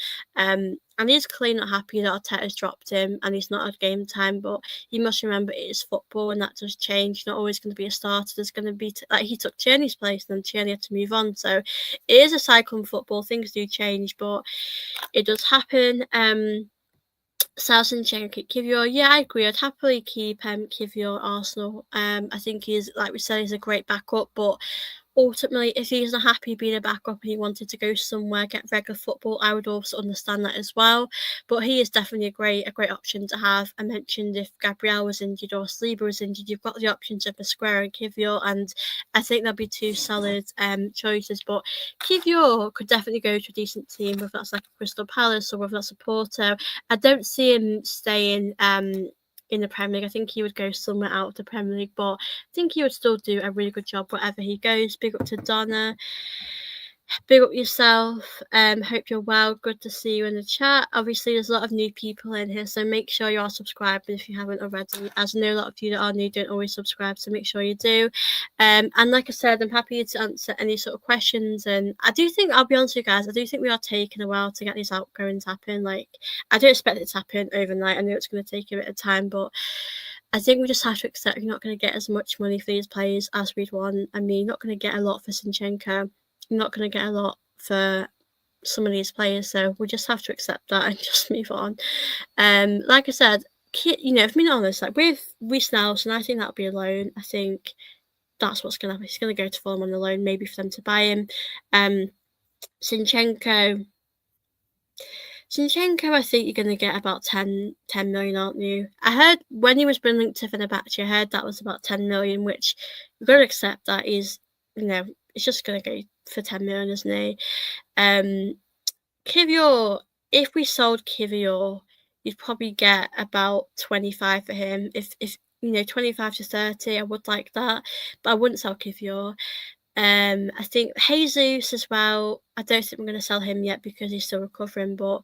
And he's clearly not happy that Arteta's dropped him and he's not had game time. But you must remember, it is football, and that does change. You're not always going to be a starter. There's going to be like he took Tierney's place, and then Tierney had to move on. So it is a cycle in football. Things do change, but it does happen. Southampton, Kiwior. Yeah, I agree. I'd happily keep Kiwior Arsenal. I think he's, like we said, he's a great backup, but ultimately, if he's not happy being a backup and he wanted to go somewhere, get regular football, I would also understand that as well. But he is definitely a great option to have. I mentioned if Gabriel was injured or Saliba was injured, you've got the options of Square and Kiwior, and I think there'll be two solid choices. But Kiwior could definitely go to a decent team, whether that's like a Crystal Palace or whether that's a Porto. I don't see him staying in the Premier League. I think he would go somewhere out of the Premier League, but I think he would still do a really good job wherever he goes. Big up to Donna. Big up yourself. Hope you're well. Good to see you in the chat. Obviously, there's a lot of new people in here, so make sure you are subscribed if you haven't already. As I know, a lot of you that are new don't always subscribe, so make sure you do. And like I said, I'm happy to answer any sort of questions. And I do think, I'll be honest with you guys, I do think we are taking a while to get these outgoings happen. Like, I don't expect it to happen overnight. I know it's going to take a bit of time, but I think we just have to accept you're not going to get as much money for these players as we'd want. I mean, you're not going to get a lot for Zinchenko. You're not going to get a lot for some of these players, so we just have to accept that and just move on. Like I said, you know, if I'm being honest, like with Reece Nelson, I think that'll be a loan. I think that's what's going to happen. He's going to go to Fulham on the loan, maybe for them to buy him. Zinchenko, I think you're going to get about 10 million, aren't you? I heard when he was being linked to Fenerbahce, I heard that was about 10 million, which you've got to accept that he's, you know, it's just going to go for 10 million, isn't he? Kiwior, if we sold Kiwior, you'd probably get about 25 for him. If you know, 25 to 30, I would like that, but I wouldn't sell Kiwior. I think Jesus as well. I don't think we're going to sell him yet because he's still recovering, but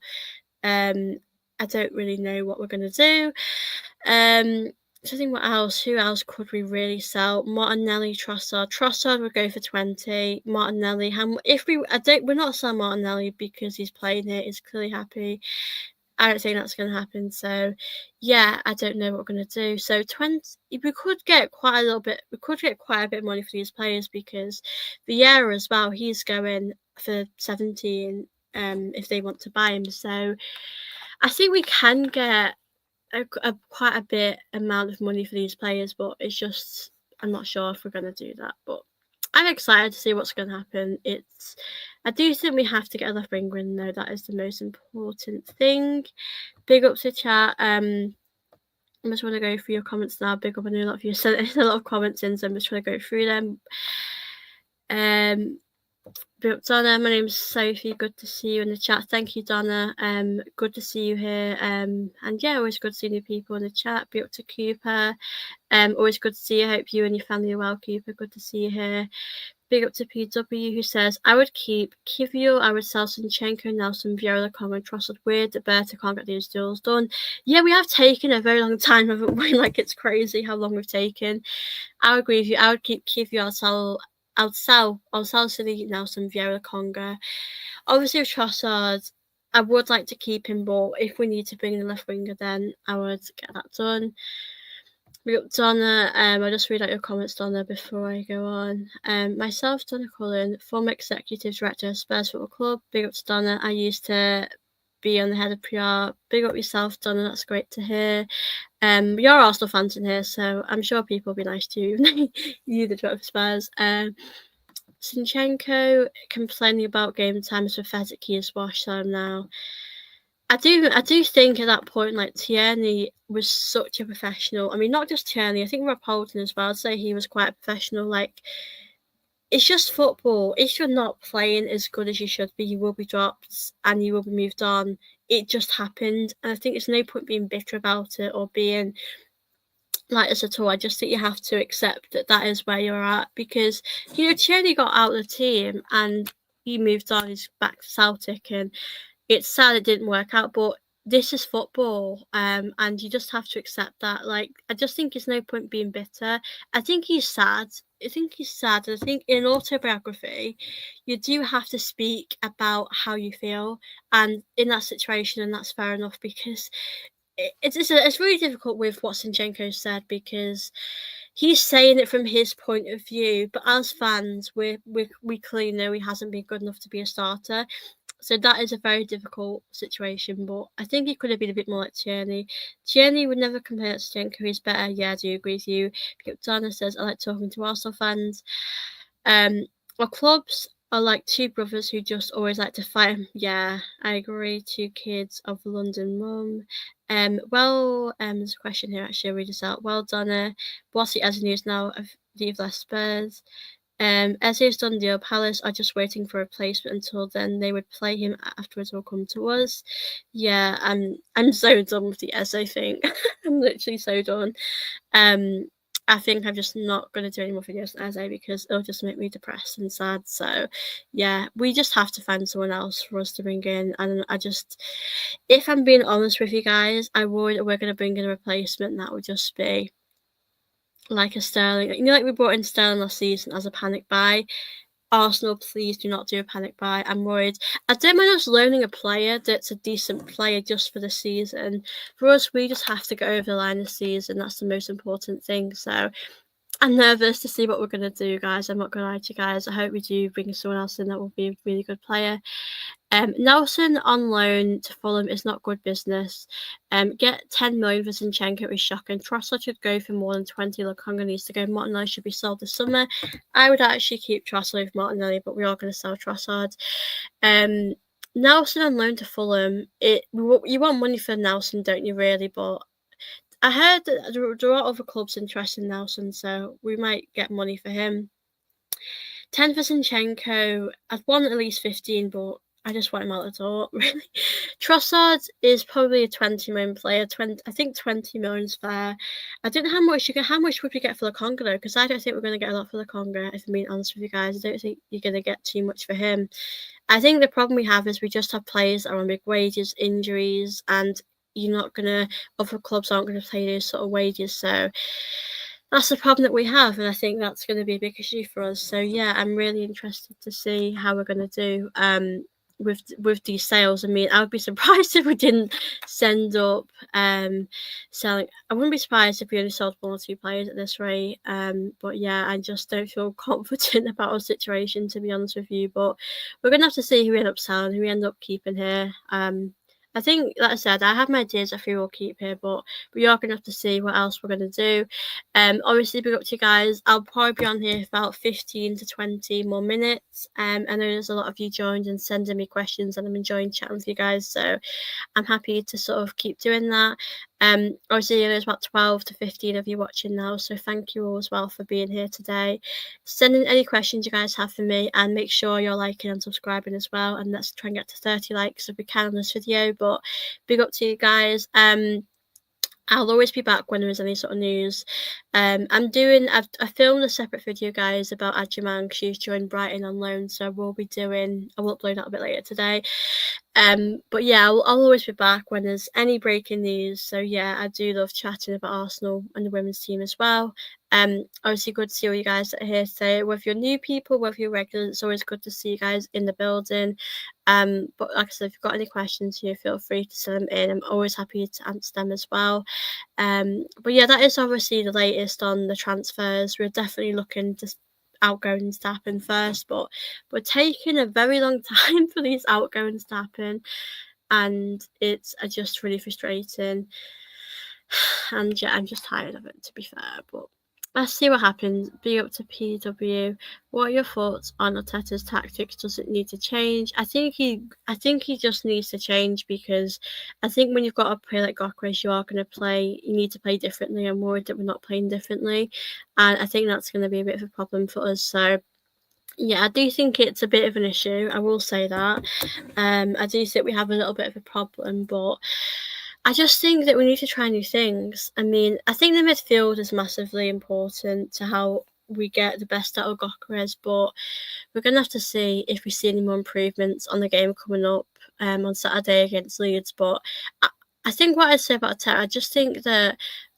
I don't really know what we're going to do. So I think what else? Who else could we really sell? Martinelli, Trossard. Trossard would go for 20. Martinelli, we're not selling Martinelli because he's playing it. He's clearly happy. I don't think that's going to happen. So, yeah, I don't know what we're going to do. So 20, we could get quite a little bit. We could get quite a bit of money for these players because Vieira as well. He's going for 17. If they want to buy him. So I think we can get quite a bit amount of money for these players, but it's just I'm not sure if we're going to do that. But I'm excited to see what's going to happen. I do think we have to get a left winger in though. That is the most important thing. Big up to chat. I just want to go through your comments now. Big up, I know a lot of you sent a lot of comments in, so I'm just trying to go through them. Big up Donna, my name's Sophie. Good to see you in the chat. Thank you, Donna. Good to see you here. And yeah, always good to see new people in the chat. Big up to Cooper. Always good to see you. Hope you and your family are well, Cooper. Good to see you here. Big up to PW who says, I would keep Kiwior, I would sell Zinchenko, Nelson, Vieira, Congo, and Trossard. Weird that Berta can't get these deals done. Yeah, we have taken a very long time, haven't we? Like, it's crazy how long we've taken. I would agree with you. I would keep Kiwior, I'll sell City, Nelson, Vieira, Congo. Obviously with Trossard, I would like to keep him, but if we need to bring in a left winger, then I would get that done. Big up Donna. I'll just read out your comments, Donna, before I go on. Myself, Donna Cullen, former executive director of Spurs Football Club. Big up to Donna. I used to be on the head of PR. Big up yourself, Donna. That's great to hear. You're Arsenal fans in here, so I'm sure people will be nice to you. You, the director of Spurs. Zinchenko complaining about game time is pathetic. He is washed time now. I do think at that point, like, Tierney was such a professional. I mean, not just Tierney, I think Rob Holding as well. I'd say he was quite a professional. Like, it's just football. If you're not playing as good as you should be, you will be dropped and you will be moved on. It just happened. And I think there's no point being bitter about it or being like this at all. I just think you have to accept that is where you're at because, you know, Tierney got out of the team and he moved on. He's back to Celtic and it's sad it didn't work out, but this is football, and you just have to accept that. Like, I just think there's no point being bitter. I think he's sad. And I think in autobiography, you do have to speak about how you feel, and in that situation, and that's fair enough because it's really difficult with what Zinchenko said because he's saying it from his point of view, but as fans, we clearly know he hasn't been good enough to be a starter. So that is a very difficult situation, but I think he could have been a bit more like Tierney. Tierney would never compare to Zinchenko. He's better. Yeah, I do agree with you. Dana says, I like talking to Arsenal fans. Our clubs are like two brothers who just always like to fight. Yeah, I agree. Two kids of London mum. There's a question here, actually. I'll read this out. Well done. Bossy as news now of the left Spurs. Eze's done deal. Palace are just waiting for a replacement until then. They would play him afterwards or come to us. Yeah, I'm so done with the Eze thing. I'm literally so done. I think I'm just not going to do any more videos on Eze because it'll just make me depressed and sad. So, yeah, we just have to find someone else for us to bring in. And if I'm being honest with you guys, I worry that we're going to bring in a replacement that would just be like a Sterling. Like we brought in Sterling last season as a panic buy. Arsenal, please do not do a panic buy. I'm worried. I don't mind us loaning a player that's a decent player just for the season. For us, we just have to get over the line this season. That's the most important thing. So I'm nervous to see what we're going to do, guys. I'm not going to lie to you guys. I hope we do bring someone else in that will be a really good player. Nelson on loan to Fulham is not good business. Get 10 million for Zinchenko is shocking. Trossard should go for more than 20. Lukonga needs to go. Martinelli should be sold this summer. I would actually keep Trossard with Martinelli, but we are going to sell Trossard. Nelson on loan to Fulham. You want money for Nelson, don't you, really? But I heard that there are other clubs interested in Nelson, so we might get money for him. 10 for Zinchenko. I'd want at least 15, but I just want him out the door, really. Trossard is probably a 20 million player. I think 20 million is fair. I don't know how much would we get for Lukonga though, because I don't think we're going to get a lot for Lukonga, if I'm being honest with you guys. I don't think you're going to get too much for him. I think the problem we have is we just have players that are on big wages, injuries, and other clubs aren't going to pay those sort of wages. So that's the problem that we have, and I think that's going to be a big issue for us. So yeah, I'm really interested to see how we're going to do with these sales. I mean, I would be surprised if we didn't send up selling. I wouldn't be surprised if we only sold 1 or 2 players at this rate. But yeah, I just don't feel confident about our situation, to be honest with you. But we're gonna have to see who we end up selling, who we end up keeping here. I think, like I said, I have my ideas of who we'll keep here, but we are going to have to see what else we're going to do. Obviously, big up to you guys. I'll probably be on here for about 15 to 20 more minutes. I know there's a lot of you joined and sending me questions, and I'm enjoying chatting with you guys, so I'm happy to sort of keep doing that. Obviously, there's about 12 to 15 of you watching now, so thank you all as well for being here today. Send in any questions you guys have for me, and make sure you're liking and subscribing as well, and let's try and get to 30 likes if we can on this video. But big up to you guys. I'll always be back when there is any sort of news. I filmed a separate video, guys, about Adjumang. She's joined Brighton on loan, so I will upload that a bit later today. But yeah, I'll always be back when there's any breaking news. So yeah, I do love chatting about Arsenal and the women's team as well. Obviously good to see all you guys that are here today. Whether you're new people, whether you're regulars, it's always good to see you guys in the building. But like I said, if you've got any questions, feel free to send them in. I'm always happy to answer them as well. But yeah, that is obviously the latest on the transfers. We're definitely looking to outgoings to happen first, but we're taking a very long time for these outgoings to happen, and it's just really frustrating. And yeah, I'm just tired of it, to be fair, but let's see what happens. Be up to PW. What are your thoughts on Arteta's tactics? Does it need to change? I think he just needs to change, because I think when you've got a player like Gyokeres, you need to play differently. I'm worried that we're not playing differently, and I think that's going to be a bit of a problem for us. So yeah, I do think it's a bit of an issue. I will say that. I do think we have a little bit of a problem, but I just think that we need to try new things. I mean, I think the midfield is massively important to how we get the best out of Gyokeres, but we're going to have to see if we see any more improvements on the game coming up on Saturday against Leeds. But I think what I'd say about Arteta, I just think that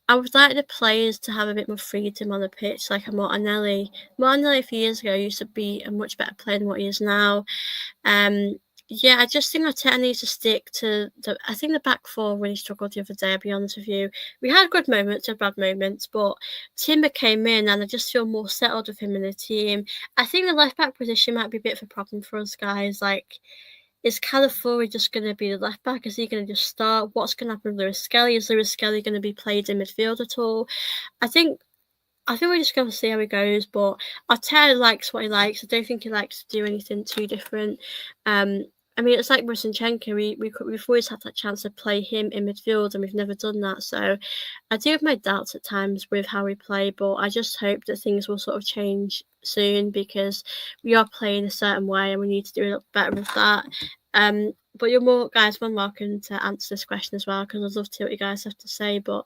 I would like the players to have a bit more freedom on the pitch, like a Martinelli. Martinelli a few years ago used to be a much better player than what he is now. Yeah, I just think Arteta needs to stick to I think the back four really struggled the other day, I'll be honest with you. We had good moments and bad moments, but Timber came in and I just feel more settled with him in the team. I think the left back position might be a bit of a problem for us, guys. Like, is Calafiori just going to be the left back? Is he going to just start? What's going to happen with Lewis Skelly? Is Lewis Skelly going to be played in midfield at all? I think we're just going to see how he goes, but Arteta likes what he likes. I don't think he likes to do anything too different. I mean, it's like Zinchenko. We've always had that chance to play him in midfield, and we've never done that. So I do have my doubts at times with how we play, but I just hope that things will sort of change soon, because we are playing a certain way, and we need to do a little better with that. But you're more welcome to answer this question as well, because I'd love to hear what you guys have to say. But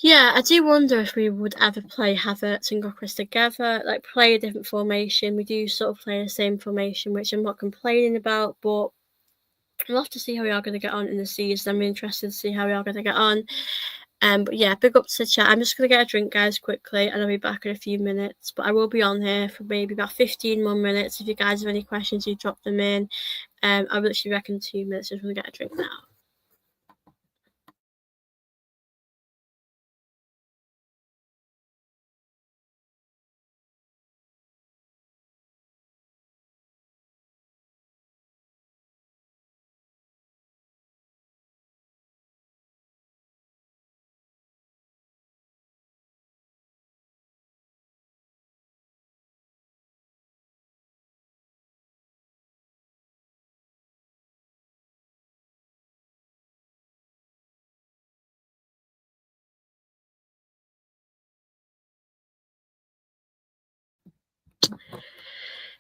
Yeah, I do wonder if we would ever play Havertz and Gyokeres together, like play a different formation. We do sort of play the same formation, which I'm not complaining about, but we'll have to see how we are going to get on in the season. I'm interested to see how we are going to get on. But yeah, big up to the chat. I'm just going to get a drink, guys, quickly, and I'll be back in a few minutes. But I will be on here for maybe about 15 more minutes. If you guys have any questions, you drop them in. I will literally reckon 2 minutes. Just want to get a drink now.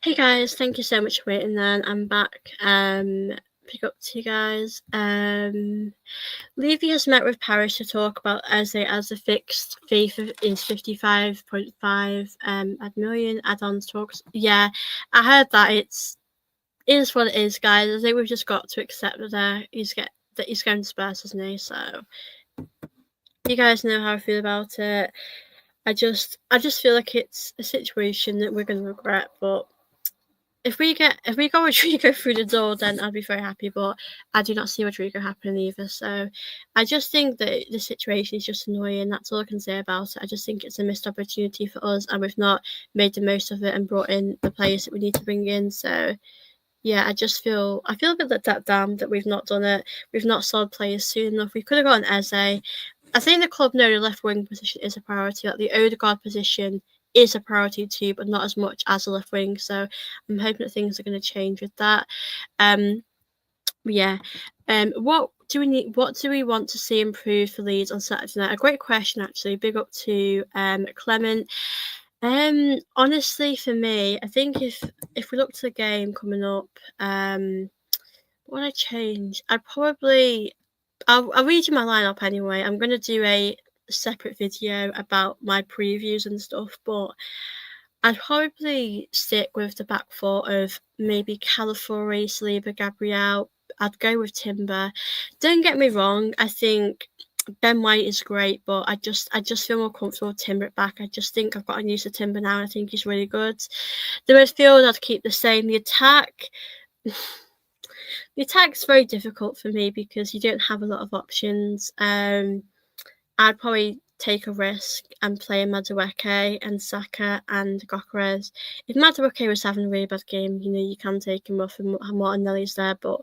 Hey guys, thank you so much for waiting then. I'm back. Pick up to you guys. Levy has met with Paris to talk about Eze as the fixed fee is 55.5 million add-ons talks. Yeah, I heard that it is what it is, guys. I think we've just got to accept that he's going to Spurs, isn't he? So you guys know how I feel about it. I just feel like it's a situation that we're going to regret, but if we go Rodrygo through the door, then I'd be very happy. But I do not see Rodrygo happening either. So I just think that the situation is just annoying. That's all I can say about it. I just think it's a missed opportunity for us, and we've not made the most of it and brought in the players that we need to bring in. So yeah, I feel a bit let that down that we've not done it. We've not sold players soon enough. We could have got an Eze. I think the club know the left wing position is a priority. Like the Odegaard position is a priority too, but not as much as the left wing. So I'm hoping that things are going to change with that. Yeah. What do we need? What do we want to see improved for Leeds on Saturday night? A great question, actually. Big up to Clement. Honestly, for me, I think if we look to the game coming up, what I change? I'll read you my lineup anyway. I'm gonna do a separate video about my previews and stuff, but I'd probably stick with the back four of maybe Calafiori, Saliba, Gabriel. I'd go with Timber. Don't get me wrong, I think Ben White is great, but I just feel more comfortable with Timber at back. I just think I've gotten used to Timber now, and I think he's really good. The midfield I'd keep the same. The attack the attack's very difficult for me because you don't have a lot of options. I'd probably take a risk and play Madueke and Saka and Gyokeres. If Madueke was having a really bad game, you can take him off and Martinelli's there. But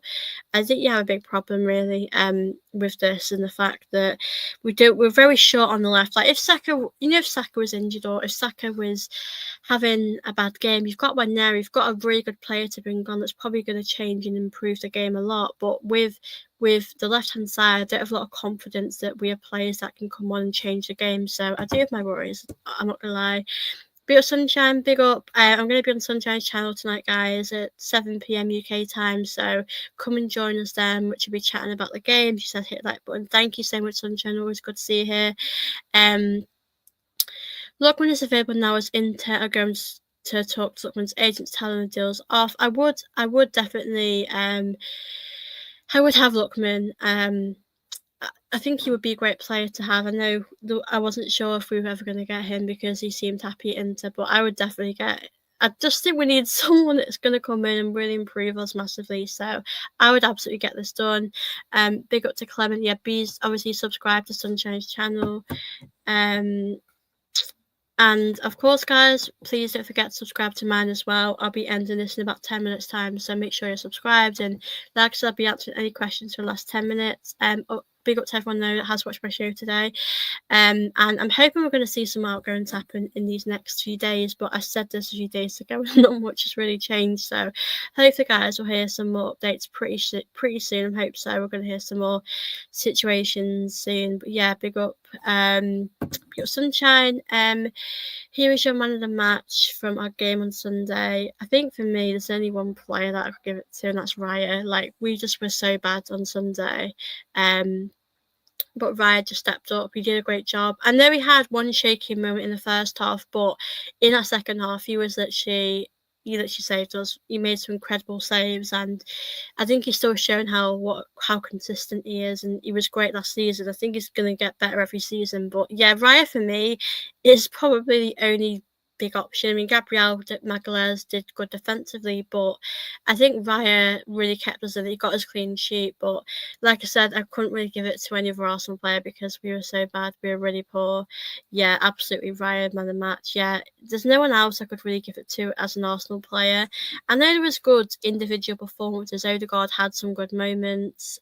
I think you have a big problem really with this and the fact that we're very short on the left. Like if Saka was injured or if Saka was having a bad game, you've got one there, you've got a really good player to bring on that's probably going to change and improve the game a lot. But with the left-hand side, I don't have a lot of confidence that we have players that can come on and change the game. So I do have my worries. I'm not going to lie. Big up Sunshine, big up. I'm going to be on Sunshine's channel tonight, guys, at 7 p.m. UK time. So come and join us then, which will be chatting about the game. She said hit the like button. Thank you so much, Sunshine. Always good to see you here. Lookman is available now as Inter are going to talk to Lookman's agents, telling the deals off. I would definitely I would have Lookman. I think he would be a great player to have. I know I wasn't sure if we were ever going to get him because he seemed happy at Inter, but I would definitely get. I just think we need someone that's going to come in and really improve us massively. So I would absolutely get this done. Big up to Clement. Yeah, B's obviously subscribe to Sunshine's channel. And of course, guys, please don't forget to subscribe to mine as well. I'll be ending this in about 10 minutes time, so make sure you're subscribed. And like I said, I'll be answering any questions for the last 10 minutes. Big up to everyone though that has watched my show today. And I'm hoping we're going to see some outgoings happen in these next few days. But I said this a few days ago, and not much has really changed. So hopefully, guys, we'll hear some more updates pretty soon. I hope so. We're going to hear some more situations soon. But yeah, big up, Sunshine. Here is your man of the match from our game on Sunday. I think for me, there's only one player that I could give it to, and that's Raya. Like we just were so bad on Sunday. but Raya just stepped up. He did a great job. I know he had one shaky moment in the first half, but in that second half, he literally saved us. He made some incredible saves, and I think he's still showing how consistent he is. And he was great last season. I think he's going to get better every season. But yeah, Raya for me is probably the only big option. I mean, Gabriel Magalhaes did good defensively, but I think Raya really kept us in. He got his clean sheet, but like I said, I couldn't really give it to any other Arsenal player because we were so bad. We were really poor. Yeah, absolutely Raya, man of the match. Yeah, there's no one else I could really give it to as an Arsenal player. I know there was good individual performances. Odegaard had some good moments.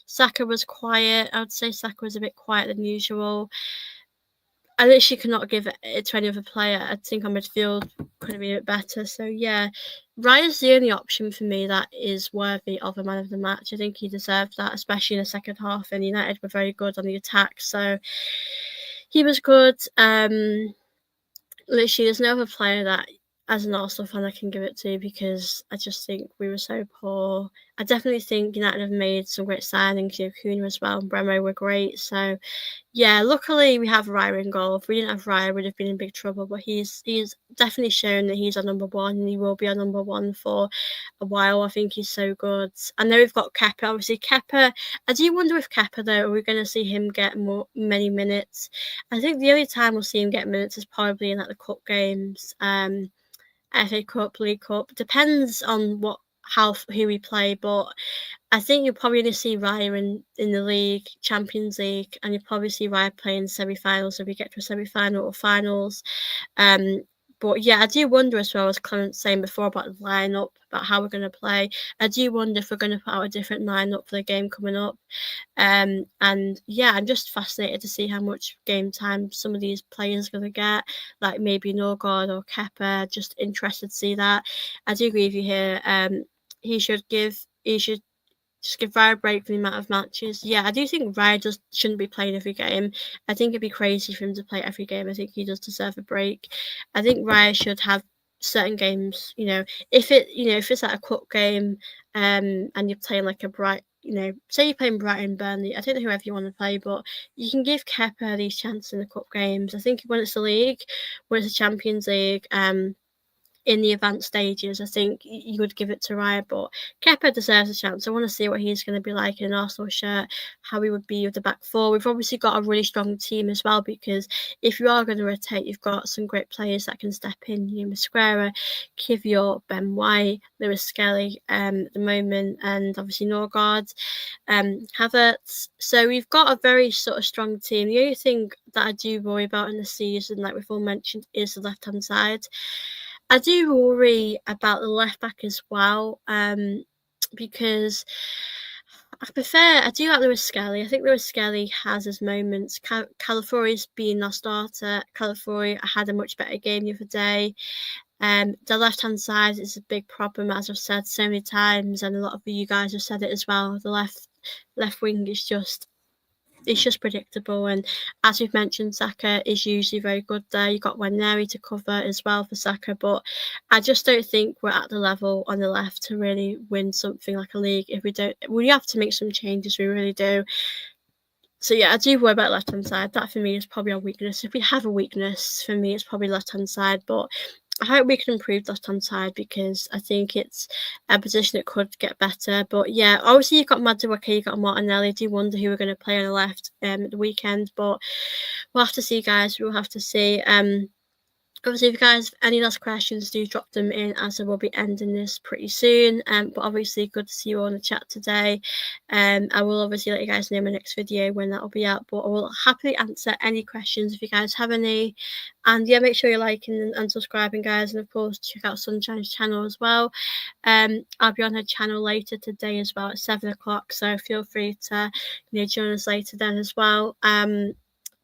Saka was quiet. I would say Saka was a bit quiet than usual. I literally could not give it to any other player. I think our midfield could have been a bit better. So yeah, Raya's the only option for me that is worthy of a man of the match. I think he deserved that, especially in the second half. And United were very good on the attack, so he was good. Literally, there's no other player that, as an Arsenal fan, I can give it to because I just think we were so poor. I definitely think United have made some great signings. Gyokeres as well and Bremo were great. So yeah, luckily we have Raya in goal. If we didn't have Raya, we'd have been in big trouble. But he's definitely shown that he's our number one, and he will be our number one for a while. I think he's so good. I know we've got Kepa. Obviously, Kepa. I do wonder if Kepa though, are we going to see him get many minutes? I think the only time we'll see him get minutes is probably in like the cup games, FA Cup, League Cup. Depends on who we play, but I think you'll probably only see Raya in the league, Champions League, and you'll probably see Raya playing semi-finals if we get to a semi-final or finals. But yeah, I do wonder as well, as Clement's saying before about the lineup, about how we're going to play. I do wonder if we're going to put out a different lineup for the game coming up. And yeah, I'm just fascinated to see how much game time some of these players are going to get, like maybe Norgard or Kepa. Just interested to see that. I do agree with you here. He should just give Raya a break for the amount of matches. Yeah, I do think Raya just shouldn't be playing every game. I think it'd be crazy for him to play every game. I think he does deserve a break. I think Raya should have certain games, if it's like a cup game, and you're playing like say you're playing Brighton, Burnley, I don't know whoever you want to play, but you can give Kepa these chances in the cup games. I think when it's the league, when it's the Champions League, in the advanced stages, I think you would give it to Raya, but Kepa deserves a chance. I want to see what he's going to be like in an Arsenal shirt, how he would be with the back four. We've obviously got a really strong team as well, because if you are going to rotate, you've got some great players that can step in. Mosquera, Kiwior, Ben White, Lewis Skelly at the moment, and obviously Norgard, Havertz. So we've got a very sort of strong team. The only thing that I do worry about in the season, like we've all mentioned, is the left-hand side. I do worry about the left back as well, because I do like Lewis Skelly. I think Lewis Skelly has his moments. Calafiori's being our starter. Calafiori had a much better game the other day. The left-hand side is a big problem, as I've said so many times, and a lot of you guys have said it as well. The left wing is just predictable, and as we've mentioned, Saka is usually very good there. You've got Waneri to cover as well for Saka, but I just don't think we're at the level on the left to really win something like a league. If we have to make some changes, we really do. So yeah, I do worry about left-hand side. That for me is probably our weakness. If we have a weakness, for me it's probably left-hand side, but I hope we can improve left-hand side, because I think it's a position that could get better. But yeah, obviously you've got Madueke, you've got Martinelli. I do wonder who we're going to play on the left at the weekend, but we'll have to see, guys. We'll have to see. Obviously, if you guys have any last questions, do drop them in, as I will be ending this pretty soon. But obviously, good to see you all in the chat today. I will obviously let you guys know in my next video when that will be out, but I will happily answer any questions if you guys have any. And yeah, make sure you're liking and subscribing, guys, and of course check out Sunshine's channel as well. I'll be on her channel later today as well at 7 o'clock, so feel free to join us later then as well.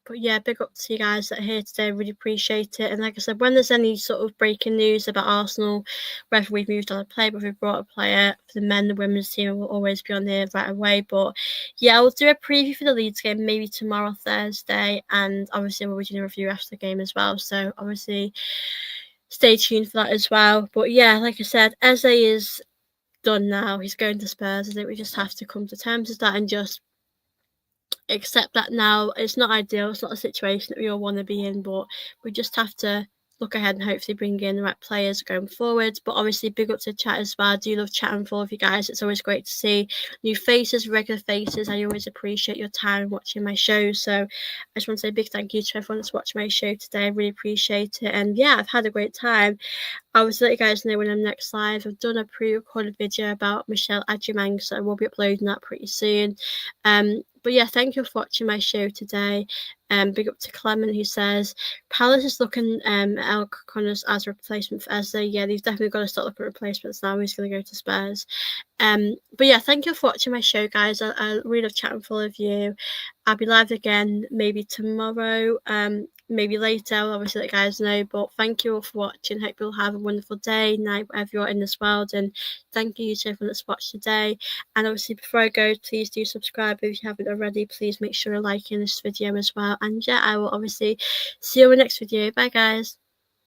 But yeah, big up to you guys that are here today. Really appreciate it. And like I said, when there's any sort of breaking news about Arsenal, whether we've moved on a player, whether we've brought a player for the men, the women's team, will always be on there right away. But yeah, I'll do a preview for the Leeds game maybe tomorrow, Thursday. And obviously we'll be doing a review after the game as well. So obviously stay tuned for that as well. But yeah, like I said, Eze is done now. He's going to Spurs. I think we just have to come to terms with that and just accept that now. It's not ideal, it's not a situation that we all want to be in, but we just have to look ahead and hopefully bring in the right players going forward. But obviously, big up to the chat as well. I do love chatting with all of you guys. It's always great to see new faces, regular faces. I always appreciate your time watching my show. So I just want to say a big thank you to everyone that's watched my show today. I really appreciate it. And yeah, I've had a great time. I will let you guys know when I'm next live. I've done a pre-recorded video about Michelle Adjumang, so I will be uploading that pretty soon. But yeah, thank you for watching my show today. Big up to Clement, who says Palace is looking at El Connors as a replacement for Eze. Yeah, they've definitely got to start looking at replacements now. He's going to go to Spurs. But yeah, thank you for watching my show, guys. I really love chatting with all of you. I'll be live again maybe tomorrow, maybe later. I'll obviously let you guys know. But thank you all for watching. Hope you'll have a wonderful day, night, wherever you're in this world. And thank you to everyone that's watched today. And obviously, before I go, please do subscribe if you haven't already. Please make sure you're liking this video as well. And yeah, I will obviously see you in the next video. Bye, guys.